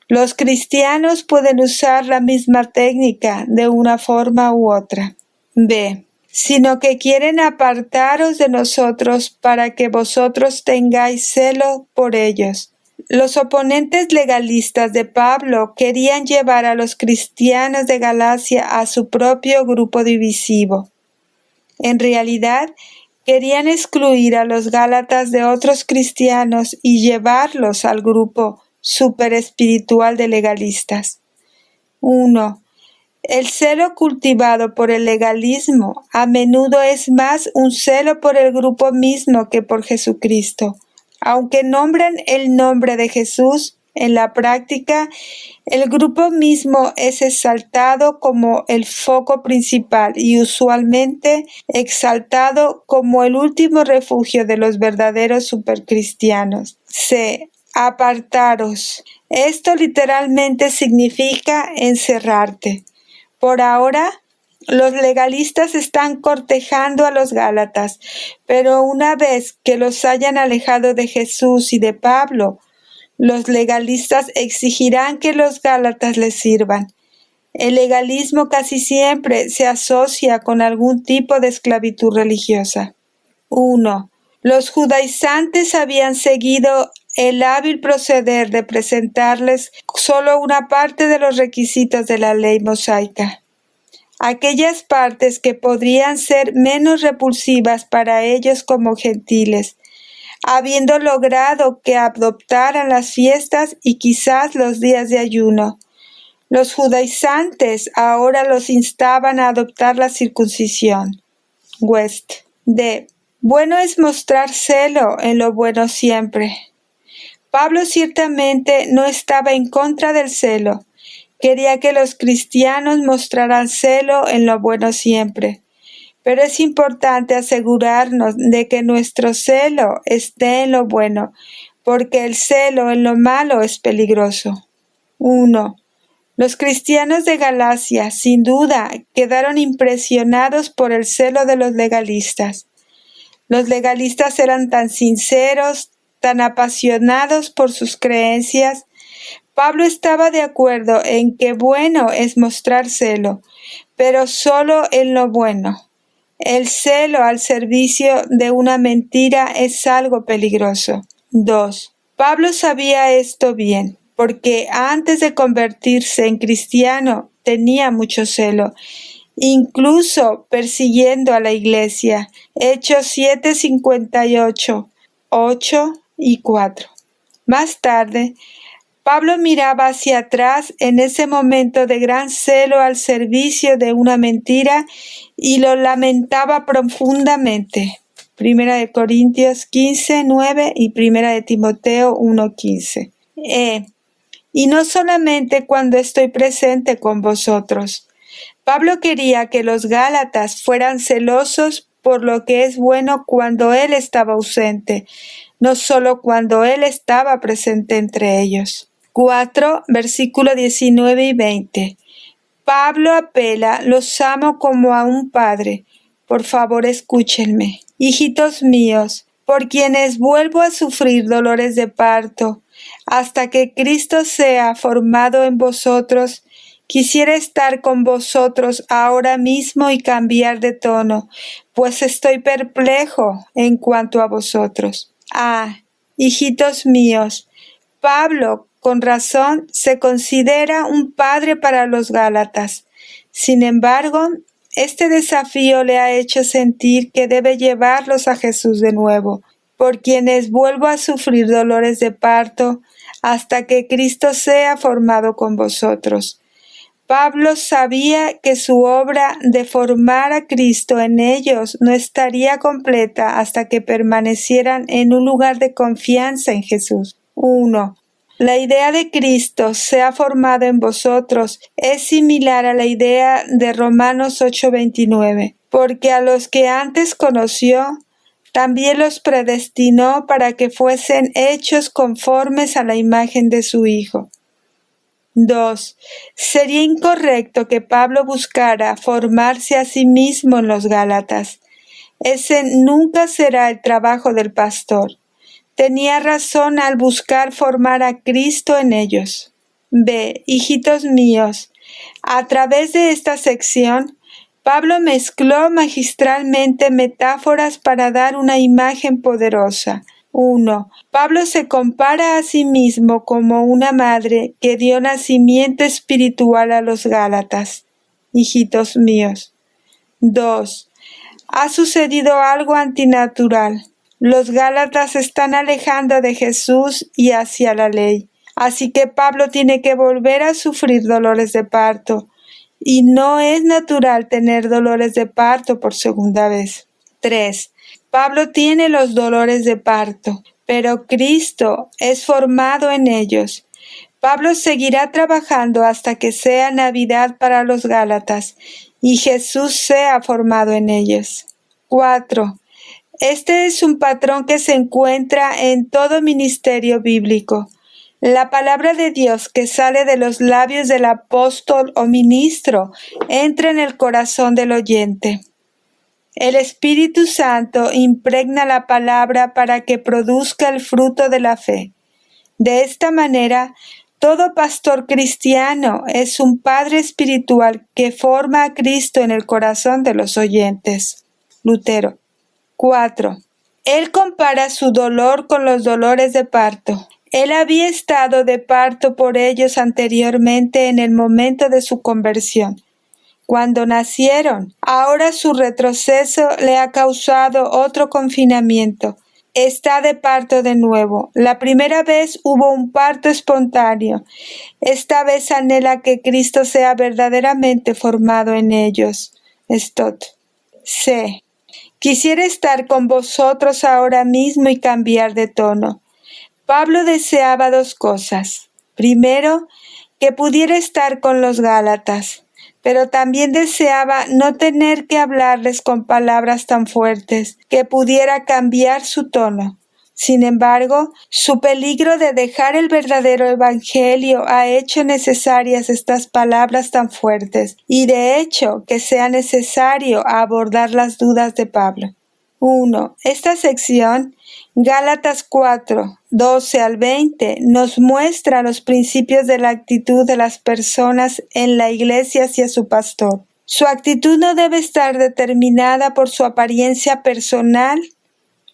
Los cristianos pueden usar la misma técnica de una forma u otra. B. sino que quieren apartaros de nosotros para que vosotros tengáis celo por ellos. Los oponentes legalistas de Pablo querían llevar a los cristianos de Galacia a su propio grupo divisivo. En realidad, querían excluir a los gálatas de otros cristianos y llevarlos al grupo superespiritual de legalistas. 1. El celo cultivado por el legalismo a menudo es más un celo por el grupo mismo que por Jesucristo. Aunque nombran el nombre de Jesús, en la práctica, el grupo mismo es exaltado como el foco principal y usualmente exaltado como el último refugio de los verdaderos supercristianos. C. Apartaros. Esto literalmente significa encerrarte. Por ahora, los legalistas están cortejando a los gálatas, pero una vez que los hayan alejado de Jesús y de Pablo, los legalistas exigirán que los gálatas les sirvan. El legalismo casi siempre se asocia con algún tipo de esclavitud religiosa. 1. Los judaizantes habían seguido el hábil proceder de presentarles solo una parte de los requisitos de la ley mosaica. Aquellas partes que podrían ser menos repulsivas para ellos como gentiles, habiendo logrado que adoptaran las fiestas y quizás los días de ayuno. Los judaizantes ahora los instaban a adoptar la circuncisión. West. D. Bueno es mostrar celo en lo bueno siempre. Pablo ciertamente no estaba en contra del celo. Quería que los cristianos mostraran celo en lo bueno siempre. Pero es importante asegurarnos de que nuestro celo esté en lo bueno, porque el celo en lo malo es peligroso. 1. Los cristianos de Galacia, sin duda, quedaron impresionados por el celo de los legalistas. Los legalistas eran tan sinceros, tan apasionados por sus creencias. Pablo estaba de acuerdo en que bueno es mostrar celo, pero solo en lo bueno. El celo al servicio de una mentira es algo peligroso. 2. Pablo sabía esto bien, porque antes de convertirse en cristiano tenía mucho celo, incluso persiguiendo a la iglesia. Hechos 7:58, 8 y 4. Más tarde, Pablo miraba hacia atrás en ese momento de gran celo al servicio de una mentira y lo lamentaba profundamente. Primera de Corintios 15:9 y Primera de Timoteo 1:15. Y no solamente cuando estoy presente con vosotros. Pablo quería que los gálatas fueran celosos por lo que es bueno cuando él estaba ausente, no solo cuando él estaba presente entre ellos. 4, versículo 19 y 20. Pablo apela, los amo como a un padre. Por favor, escúchenme. Hijitos míos, por quienes vuelvo a sufrir dolores de parto, hasta que Cristo sea formado en vosotros, quisiera estar con vosotros ahora mismo y cambiar de tono, pues estoy perplejo en cuanto a vosotros. Hijitos míos, Pablo, con razón, se considera un padre para los gálatas. Sin embargo, este desafío le ha hecho sentir que debe llevarlos a Jesús de nuevo, por quienes vuelvo a sufrir dolores de parto hasta que Cristo sea formado con vosotros. Pablo sabía que su obra de formar a Cristo en ellos no estaría completa hasta que permanecieran en un lugar de confianza en Jesús. 1. La idea de Cristo sea formado en vosotros es similar a la idea de Romanos 8:29, porque a los que antes conoció, también los predestinó para que fuesen hechos conformes a la imagen de su Hijo. 2. Sería incorrecto que Pablo buscara formarse a sí mismo en los Gálatas. Ese nunca será el trabajo del pastor. Tenía razón al buscar formar a Cristo en ellos. B. Hijitos míos, a través de esta sección, Pablo mezcló magistralmente metáforas para dar una imagen poderosa. 1. Pablo se compara a sí mismo como una madre que dio nacimiento espiritual a los Gálatas. Hijitos míos. 2. Ha sucedido algo antinatural. Los Gálatas se están alejando de Jesús y hacia la ley. Así que Pablo tiene que volver a sufrir dolores de parto. Y no es natural tener dolores de parto por segunda vez. 3. Pablo tiene los dolores de parto, pero Cristo es formado en ellos. Pablo seguirá trabajando hasta que sea Navidad para los Gálatas y Jesús sea formado en ellos. 4. Este es un patrón que se encuentra en todo ministerio bíblico. La palabra de Dios que sale de los labios del apóstol o ministro entra en el corazón del oyente. El Espíritu Santo impregna la palabra para que produzca el fruto de la fe. De esta manera, todo pastor cristiano es un padre espiritual que forma a Cristo en el corazón de los oyentes. Lutero. 4. Él compara su dolor con los dolores de parto. Él había estado de parto por ellos anteriormente en el momento de su conversión. Cuando nacieron, ahora su retroceso le ha causado otro confinamiento. Está de parto de nuevo. La primera vez hubo un parto espontáneo. Esta vez anhela que Cristo sea verdaderamente formado en ellos. Stott. C. Quisiera estar con vosotros ahora mismo y cambiar de tono. Pablo deseaba dos cosas. Primero, que pudiera estar con los Gálatas, pero también deseaba no tener que hablarles con palabras tan fuertes, que pudiera cambiar su tono. Sin embargo, su peligro de dejar el verdadero evangelio ha hecho necesarias estas palabras tan fuertes, y de hecho que sea necesario abordar las dudas de Pablo. 1. Esta sección, Gálatas 4, 12 al 20, nos muestra los principios de la actitud de las personas en la iglesia hacia su pastor. Su actitud no debe estar determinada por su apariencia personal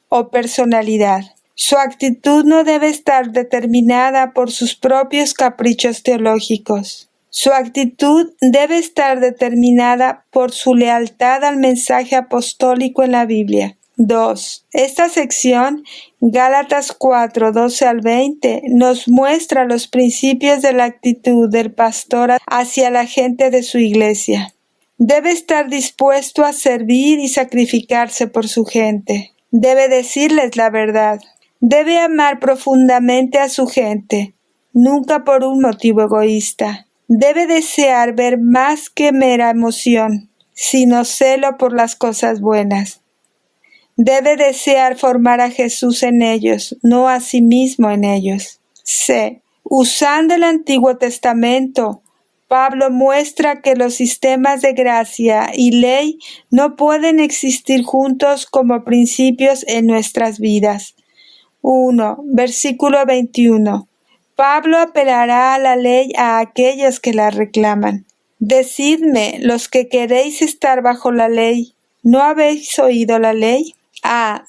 o personalidad. Su actitud no debe estar determinada por sus propios caprichos teológicos. Su actitud debe estar determinada por su lealtad al mensaje apostólico en la Biblia. 2. Esta sección, Gálatas 4, 12 al 20, nos muestra los principios de la actitud del pastor hacia la gente de su iglesia. Debe estar dispuesto a servir y sacrificarse por su gente. Debe decirles la verdad. Debe amar profundamente a su gente, nunca por un motivo egoísta. Debe desear ver más que mera emoción, sino celo por las cosas buenas. Debe desear formar a Jesús en ellos, no a sí mismo en ellos. C. Usando el Antiguo Testamento, Pablo muestra que los sistemas de gracia y ley no pueden existir juntos como principios en nuestras vidas. 1. Versículo 21. Pablo apelará a la ley a aquellos que la reclaman. Decidme, los que queréis estar bajo la ley, ¿no habéis oído la ley?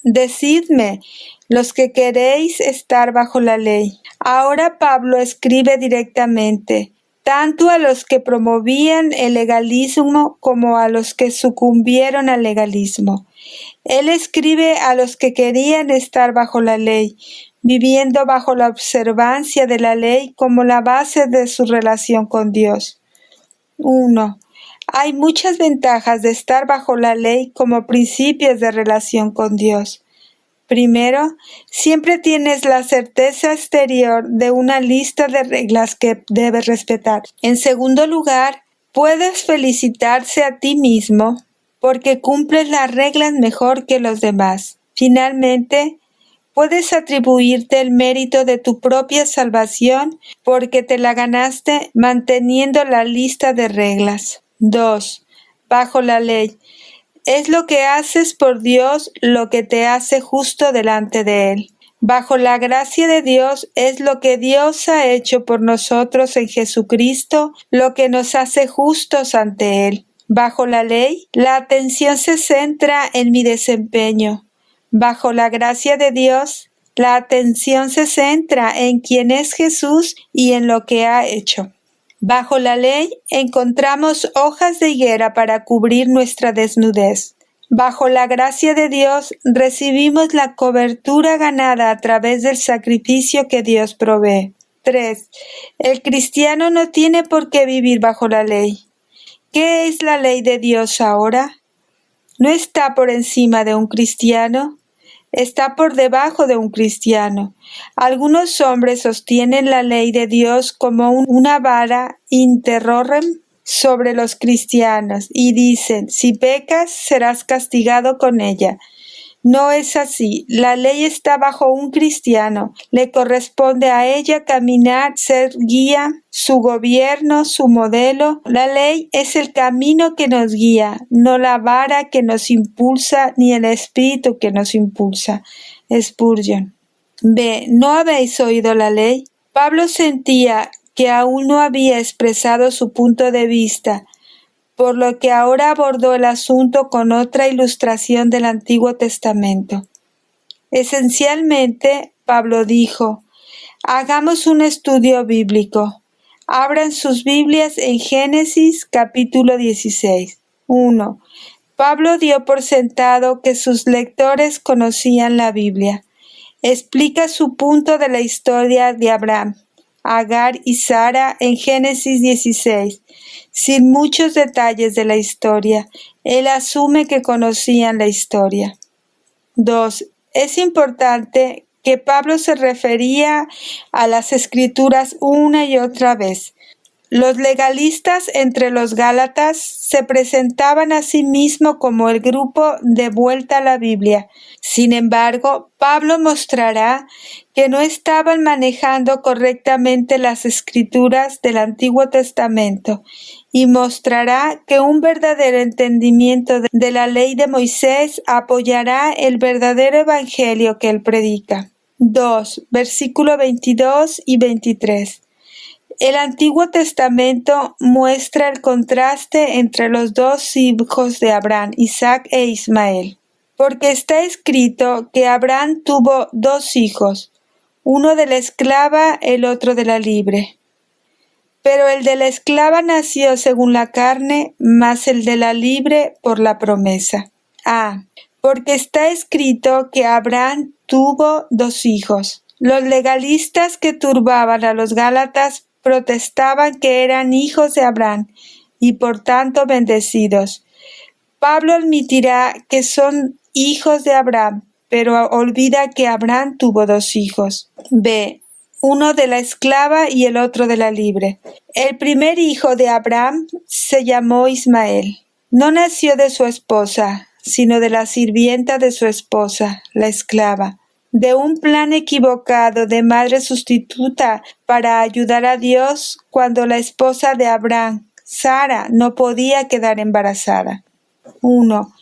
Decidme, los que queréis estar bajo la ley. Ahora Pablo escribe directamente, tanto a los que promovían el legalismo como a los que sucumbieron al legalismo. Él escribe a los que querían estar bajo la ley, viviendo bajo la observancia de la ley como la base de su relación con Dios. 1. Hay muchas ventajas de estar bajo la ley como principios de relación con Dios. Primero, siempre tienes la certeza exterior de una lista de reglas que debes respetar. En segundo lugar, puedes felicitarse a ti mismo porque cumples las reglas mejor que los demás. Finalmente, puedes atribuirte el mérito de tu propia salvación porque te la ganaste manteniendo la lista de reglas. 2. Bajo la ley. Es lo que haces por Dios lo que te hace justo delante de Él. Bajo la gracia de Dios es lo que Dios ha hecho por nosotros en Jesucristo, lo que nos hace justos ante Él. Bajo la ley, la atención se centra en mi desempeño. Bajo la gracia de Dios, la atención se centra en quién es Jesús y en lo que ha hecho. Bajo la ley encontramos hojas de higuera para cubrir nuestra desnudez. Bajo la gracia de Dios recibimos la cobertura ganada a través del sacrificio que Dios provee. 3. El cristiano no tiene por qué vivir bajo la ley. ¿Qué es la ley de Dios ahora? No está por encima de un cristiano, está por debajo de un cristiano. Algunos hombres sostienen la ley de Dios como una vara interrorem sobre los cristianos y dicen, si pecas, serás castigado con ella. No es así. La ley está bajo un cristiano. Le corresponde a ella caminar, ser guía, su gobierno, su modelo. La ley es el camino que nos guía, no la vara que nos impulsa, ni el espíritu que nos impulsa. Spurgeon. B. ¿No habéis oído la ley? Pablo sentía que aún no había expresado su punto de vista, por lo que ahora abordó el asunto con otra ilustración del Antiguo Testamento. Esencialmente, Pablo dijo, hagamos un estudio bíblico. Abran sus Biblias en Génesis capítulo 16. 1. Pablo dio por sentado que sus lectores conocían la Biblia. Explica su punto de la historia de Abraham, Agar y Sara en Génesis 16. Sin muchos detalles de la historia, él asume que conocían la historia. 2. Es importante que Pablo se refería a las Escrituras una y otra vez. Los legalistas entre los Gálatas se presentaban a sí mismos como el grupo de vuelta a la Biblia. Sin embargo, Pablo mostrará que no estaban manejando correctamente las Escrituras del Antiguo Testamento y mostrará que un verdadero entendimiento de la ley de Moisés apoyará el verdadero evangelio que él predica. 2. Versículo 22 y 23. El Antiguo Testamento muestra el contraste entre los dos hijos de Abraham, Isaac e Ismael, porque está escrito que Abraham tuvo dos hijos, uno de la esclava, el otro de la libre. Pero el de la esclava nació según la carne, mas el de la libre por la promesa. Porque está escrito que Abraham tuvo dos hijos. Los legalistas que turbaban a los Gálatas protestaban que eran hijos de Abraham y por tanto bendecidos. Pablo admitirá que son hijos de Abraham, pero olvida que Abraham tuvo dos hijos. B. Uno de la esclava y el otro de la libre. El primer hijo de Abraham se llamó Ismael. No nació de su esposa, sino de la sirvienta de su esposa, la esclava, de un plan equivocado de madre sustituta para ayudar a Dios cuando la esposa de Abraham, Sara, no podía quedar embarazada. 1.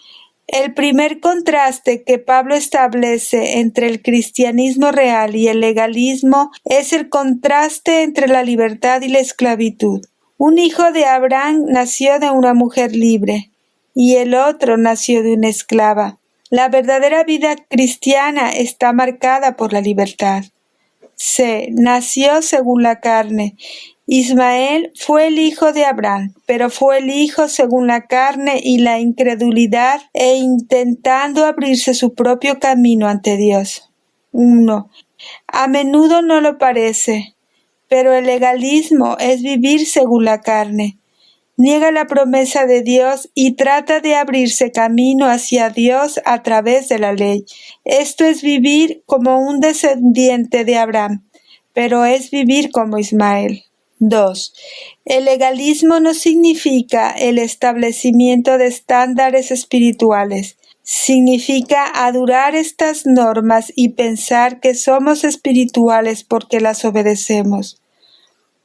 El primer contraste que Pablo establece entre el cristianismo real y el legalismo es el contraste entre la libertad y la esclavitud. Un hijo de Abraham nació de una mujer libre y el otro nació de una esclava. La verdadera vida cristiana está marcada por la libertad. C. Nació según la carne. Ismael fue el hijo de Abraham, pero fue el hijo según la carne y la incredulidad e intentando abrirse su propio camino ante Dios. 1. A menudo no lo parece, pero el legalismo es vivir según la carne. Niega la promesa de Dios y trata de abrirse camino hacia Dios a través de la ley. Esto es vivir como un descendiente de Abraham, pero es vivir como Ismael. 2. El legalismo no significa el establecimiento de estándares espirituales. Significa adorar estas normas y pensar que somos espirituales porque las obedecemos.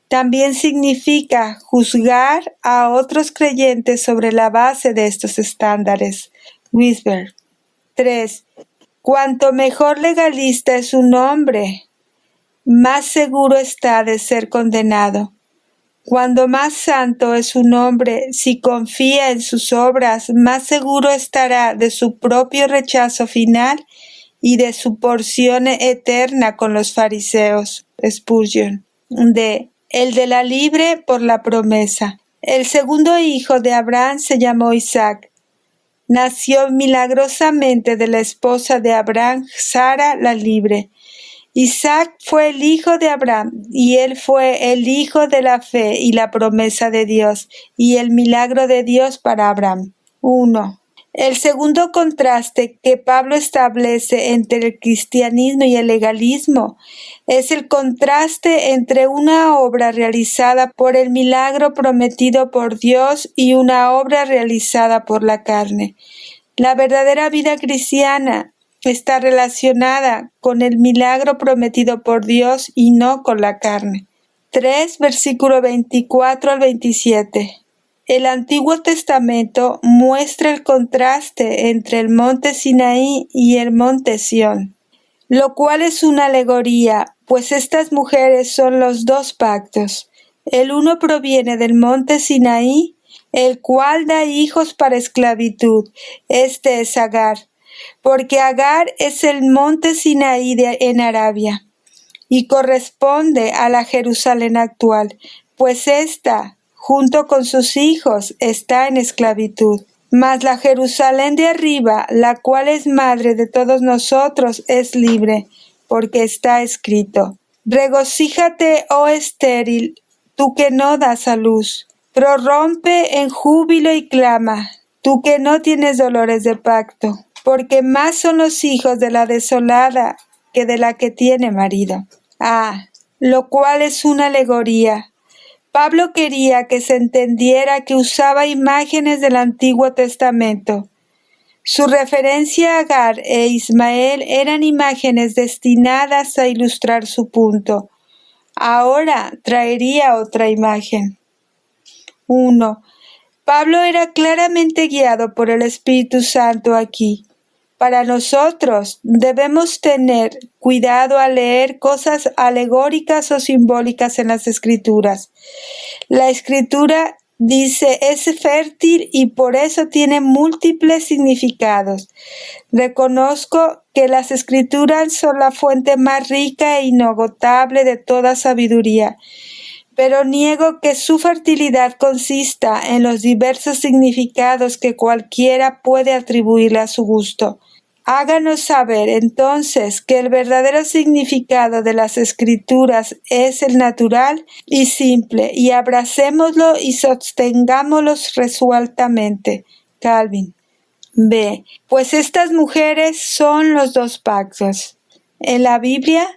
También significa juzgar a otros creyentes sobre la base de estos estándares. Wisberg. 3. Cuanto mejor legalista es un hombre, más seguro está de ser condenado. Cuando más santo es un hombre, si confía en sus obras, más seguro estará de su propio rechazo final y de su porción eterna con los fariseos. Spurgeon. El de la libre por la promesa. El segundo hijo de Abraham se llamó Isaac. Nació milagrosamente de la esposa de Abraham, Sara la libre. Isaac fue el hijo de Abraham, y él fue el hijo de la fe y la promesa de Dios, y el milagro de Dios para Abraham. 1. El segundo contraste que Pablo establece entre el cristianismo y el legalismo es el contraste entre una obra realizada por el milagro prometido por Dios y una obra realizada por la carne. La verdadera vida cristiana está relacionada con el milagro prometido por Dios y no con la carne. 3, versículo 24 al 27. El Antiguo Testamento muestra el contraste entre el monte Sinaí y el monte Sión, lo cual es una alegoría, pues estas mujeres son los dos pactos. El uno proviene del monte Sinaí, el cual da hijos para esclavitud. Este es Agar, porque Agar es el monte Sinaí en Arabia, y corresponde a la Jerusalén actual, pues ésta, junto con sus hijos, está en esclavitud. Mas la Jerusalén de arriba, la cual es madre de todos nosotros, es libre, porque está escrito: Regocíjate, oh estéril, tú que no das a luz. Prorrompe en júbilo y clama, tú que no tienes dolores de pacto, porque más son los hijos de la desolada que de la que tiene marido. Lo cual es una alegoría. Pablo quería que se entendiera que usaba imágenes del Antiguo Testamento. Su referencia a Agar e Ismael eran imágenes destinadas a ilustrar su punto. Ahora traería otra imagen. 1. Pablo era claramente guiado por el Espíritu Santo aquí. Para nosotros debemos tener cuidado al leer cosas alegóricas o simbólicas en las Escrituras. La Escritura dice es fértil y por eso tiene múltiples significados. Reconozco que las Escrituras son la fuente más rica e inagotable de toda sabiduría, pero niego que su fertilidad consista en los diversos significados que cualquiera puede atribuirle a su gusto. Háganos saber entonces que el verdadero significado de las Escrituras es el natural y simple, y abracémoslo y sostengámoslo resueltamente. Calvin. B. Pues estas mujeres son los dos pactos. En la Biblia,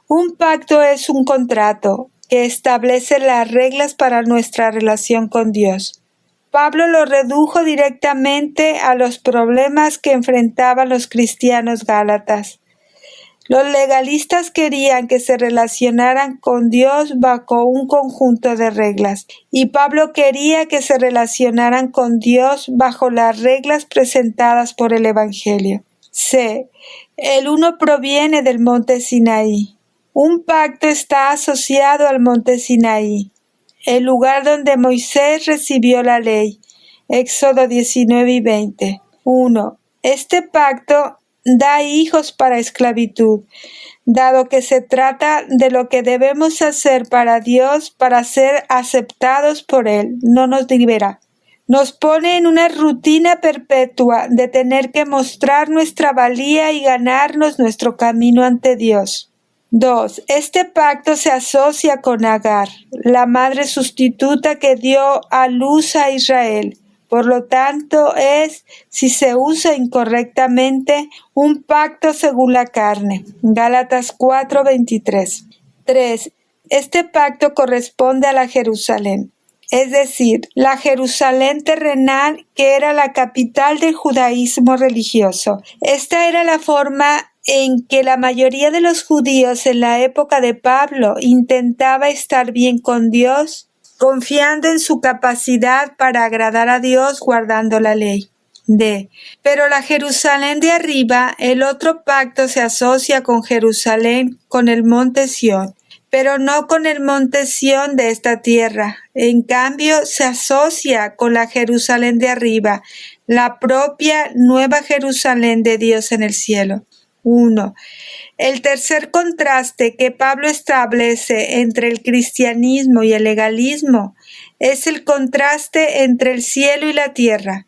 un pacto es un contrato que establece las reglas para nuestra relación con Dios. Pablo lo redujo directamente a los problemas que enfrentaban los cristianos gálatas. Los legalistas querían que se relacionaran con Dios bajo un conjunto de reglas, y Pablo quería que se relacionaran con Dios bajo las reglas presentadas por el Evangelio. C. El uno proviene del monte Sinaí. Un pacto está asociado al monte Sinaí, el lugar donde Moisés recibió la ley. Éxodo 19 y 20. 1. Este pacto da hijos para esclavitud, dado que se trata de lo que debemos hacer para Dios para ser aceptados por Él. No nos libera. Nos pone en una rutina perpetua de tener que mostrar nuestra valía y ganarnos nuestro camino ante Dios. 2. Este pacto se asocia con Agar, la madre sustituta que dio a luz a Israel. Por lo tanto, es, si se usa incorrectamente, un pacto según la carne. Gálatas 4:23. 3. Este pacto corresponde a la Jerusalén, es decir, la Jerusalén terrenal que era la capital del judaísmo religioso. Esta era la forma en que la mayoría de los judíos en la época de Pablo intentaba estar bien con Dios, confiando en su capacidad para agradar a Dios guardando la ley. D. Pero la Jerusalén de arriba, el otro pacto se asocia con Jerusalén, con el monte Sión, pero no con el monte Sión de esta tierra. En cambio, se asocia con la Jerusalén de arriba, la propia Nueva Jerusalén de Dios en el cielo. 1. El tercer contraste que Pablo establece entre el cristianismo y el legalismo es el contraste entre el cielo y la tierra.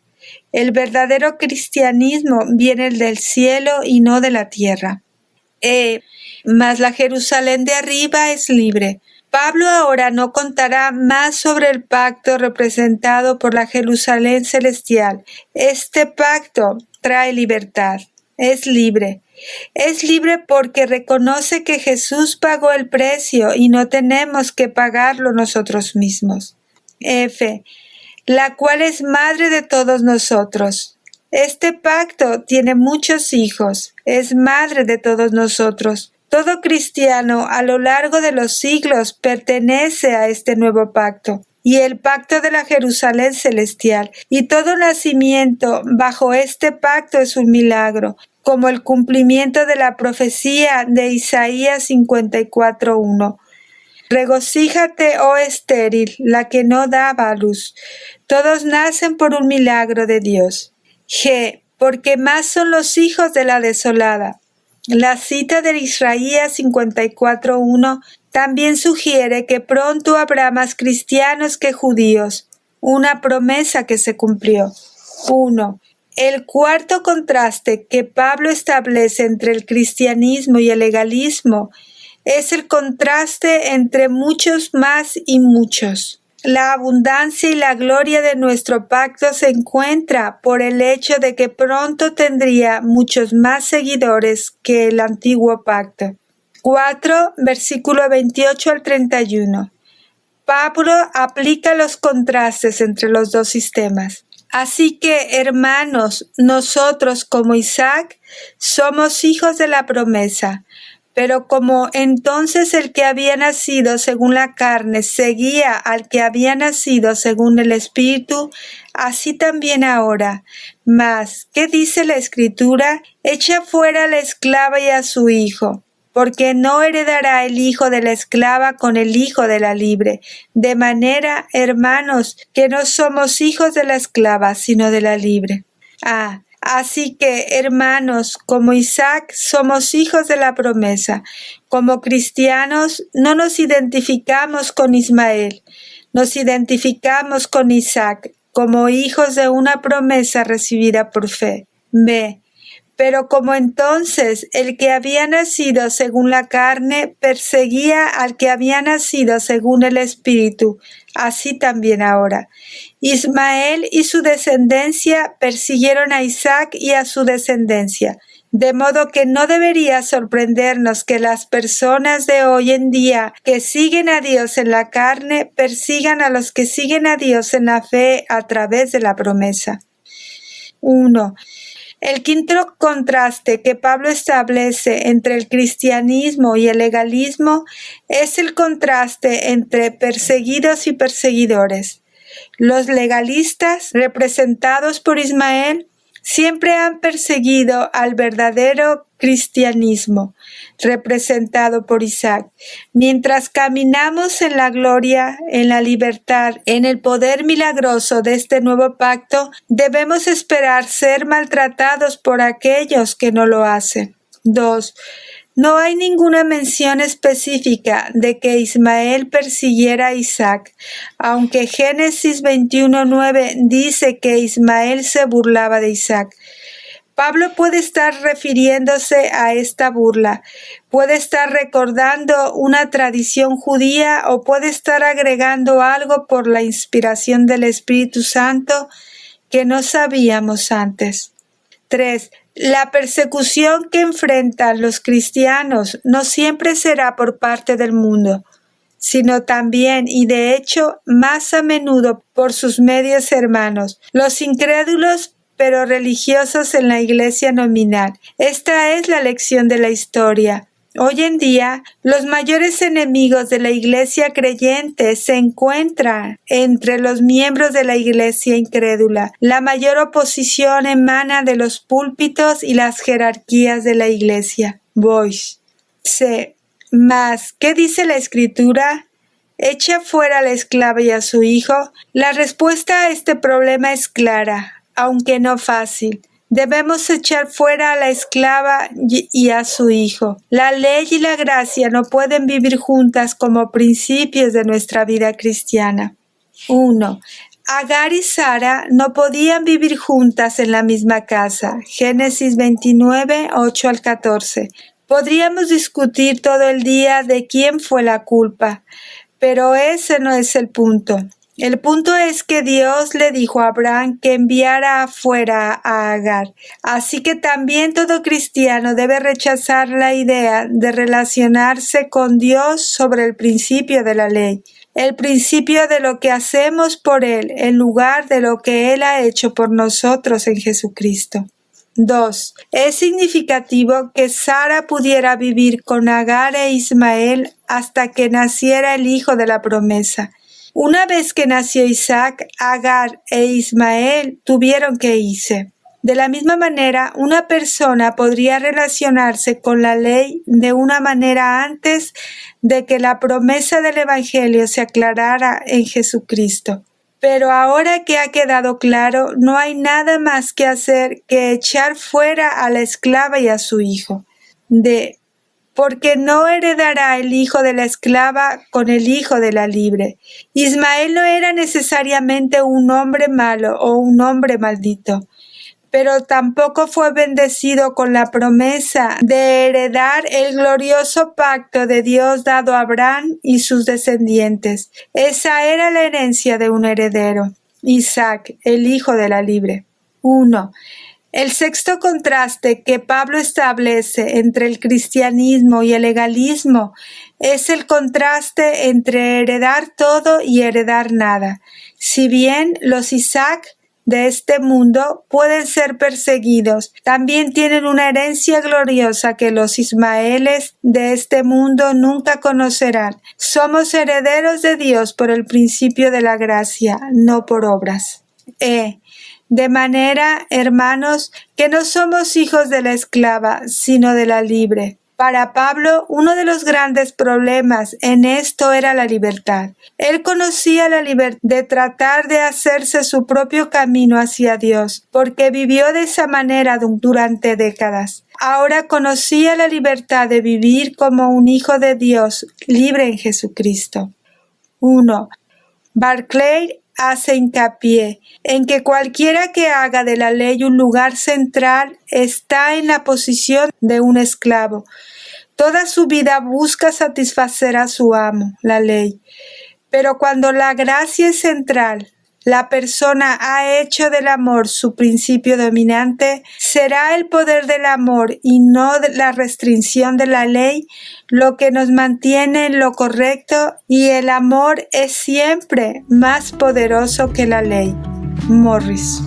El verdadero cristianismo viene del cielo y no de la tierra. Mas la Jerusalén de arriba es libre. Pablo ahora no contará más sobre el pacto representado por la Jerusalén celestial. Este pacto trae libertad. Es libre. Es libre porque reconoce que Jesús pagó el precio y no tenemos que pagarlo nosotros mismos. La cual es madre de todos nosotros. Este pacto tiene muchos hijos, es madre de todos nosotros. Todo cristiano a lo largo de los siglos pertenece a este nuevo pacto y el pacto de la Jerusalén celestial, y todo nacimiento bajo este pacto es un milagro, como el cumplimiento de la profecía de Isaías 54:1. Regocíjate, oh estéril, la que no daba a luz. Todos nacen por un milagro de Dios. Porque más son los hijos de la desolada. La cita de Isaías 54:1 también sugiere que pronto habrá más cristianos que judíos, una promesa que se cumplió. 1. El cuarto contraste que Pablo establece entre el cristianismo y el legalismo es el contraste entre muchos más y muchos. La abundancia y la gloria de nuestro pacto se encuentra por el hecho de que pronto tendría muchos más seguidores que el antiguo pacto. 4, versículo 28 al 31. Pablo aplica los contrastes entre los dos sistemas. Así que, hermanos, nosotros como Isaac somos hijos de la promesa. Pero como entonces el que había nacido según la carne seguía al que había nacido según el Espíritu, así también ahora. Mas, ¿qué dice la Escritura? Echa fuera a la esclava y a su hijo, porque no heredará el hijo de la esclava con el hijo de la libre. De manera, hermanos, que no somos hijos de la esclava, sino de la libre. Así que, hermanos, como Isaac, somos hijos de la promesa. Como cristianos, no nos identificamos con Ismael, nos identificamos con Isaac, como hijos de una promesa recibida por fe. Pero como entonces el que había nacido según la carne perseguía al que había nacido según el Espíritu, así también ahora. Ismael y su descendencia persiguieron a Isaac y a su descendencia, de modo que no debería sorprendernos que las personas de hoy en día que siguen a Dios en la carne persigan a los que siguen a Dios en la fe a través de la promesa. 1. El quinto contraste que Pablo establece entre el cristianismo y el legalismo es el contraste entre perseguidos y perseguidores. Los legalistas, representados por Ismael, siempre han perseguido al verdadero cristianismo, representado por Isaac. Mientras caminamos en la gloria, en la libertad, en el poder milagroso de este nuevo pacto, debemos esperar ser maltratados por aquellos que no lo hacen. 2. No hay ninguna mención específica de que Ismael persiguiera a Isaac, aunque Génesis 21:9 dice que Ismael se burlaba de Isaac. Pablo puede estar refiriéndose a esta burla, puede estar recordando una tradición judía o puede estar agregando algo por la inspiración del Espíritu Santo que no sabíamos antes. 3. La persecución que enfrentan los cristianos no siempre será por parte del mundo, sino también y de hecho más a menudo por sus medios hermanos, los incrédulos pero religiosos en la iglesia nominal. Esta es la lección de la historia. Hoy en día, los mayores enemigos de la iglesia creyente se encuentran entre los miembros de la iglesia incrédula. La mayor oposición emana de los púlpitos y las jerarquías de la iglesia. C. Mas, ¿qué dice la Escritura? ¿Echa fuera a la esclava y a su hijo? La respuesta a este problema es clara, aunque no fácil. Debemos echar fuera a la esclava y a su hijo. La ley y la gracia no pueden vivir juntas como principios de nuestra vida cristiana. 1. Agar y Sara no podían vivir juntas en la misma casa. Génesis 29, 8 al 14. Podríamos discutir todo el día de quién fue la culpa, pero ese no es el punto. El punto es que Dios le dijo a Abraham que enviara afuera a Agar. Así que también todo cristiano debe rechazar la idea de relacionarse con Dios sobre el principio de la ley, el principio de lo que hacemos por Él en lugar de lo que Él ha hecho por nosotros en Jesucristo. 2. Es significativo que Sara pudiera vivir con Agar e Ismael hasta que naciera el hijo de la promesa. Una vez que nació Isaac, Agar e Ismael tuvieron que irse. De la misma manera, una persona podría relacionarse con la ley de una manera antes de que la promesa del Evangelio se aclarara en Jesucristo. Pero ahora que ha quedado claro, no hay nada más que hacer que echar fuera a la esclava y a su hijo. Porque no heredará el hijo de la esclava con el hijo de la libre. Ismael no era necesariamente un hombre malo o un hombre maldito, pero tampoco fue bendecido con la promesa de heredar el glorioso pacto de Dios dado a Abraham y sus descendientes. Esa era la herencia de un heredero, Isaac, el hijo de la libre. 1. El sexto contraste que Pablo establece entre el cristianismo y el legalismo es el contraste entre heredar todo y heredar nada. Si bien los Isaac de este mundo pueden ser perseguidos, también tienen una herencia gloriosa que los Ismaeles de este mundo nunca conocerán. Somos herederos de Dios por el principio de la gracia, no por obras. De manera, hermanos, que no somos hijos de la esclava, sino de la libre. Para Pablo, uno de los grandes problemas en esto era la libertad. Él conocía la libertad de tratar de hacerse su propio camino hacia Dios, porque vivió de esa manera durante décadas. Ahora conocía la libertad de vivir como un hijo de Dios, libre en Jesucristo. 1. Barclay hace hincapié en que cualquiera que haga de la ley un lugar central está en la posición de un esclavo. Toda su vida busca satisfacer a su amo, la ley. Pero cuando la gracia es central, la persona ha hecho del amor su principio dominante, será el poder del amor y no la restricción de la ley lo que nos mantiene en lo correcto, y el amor es siempre más poderoso que la ley. Morris.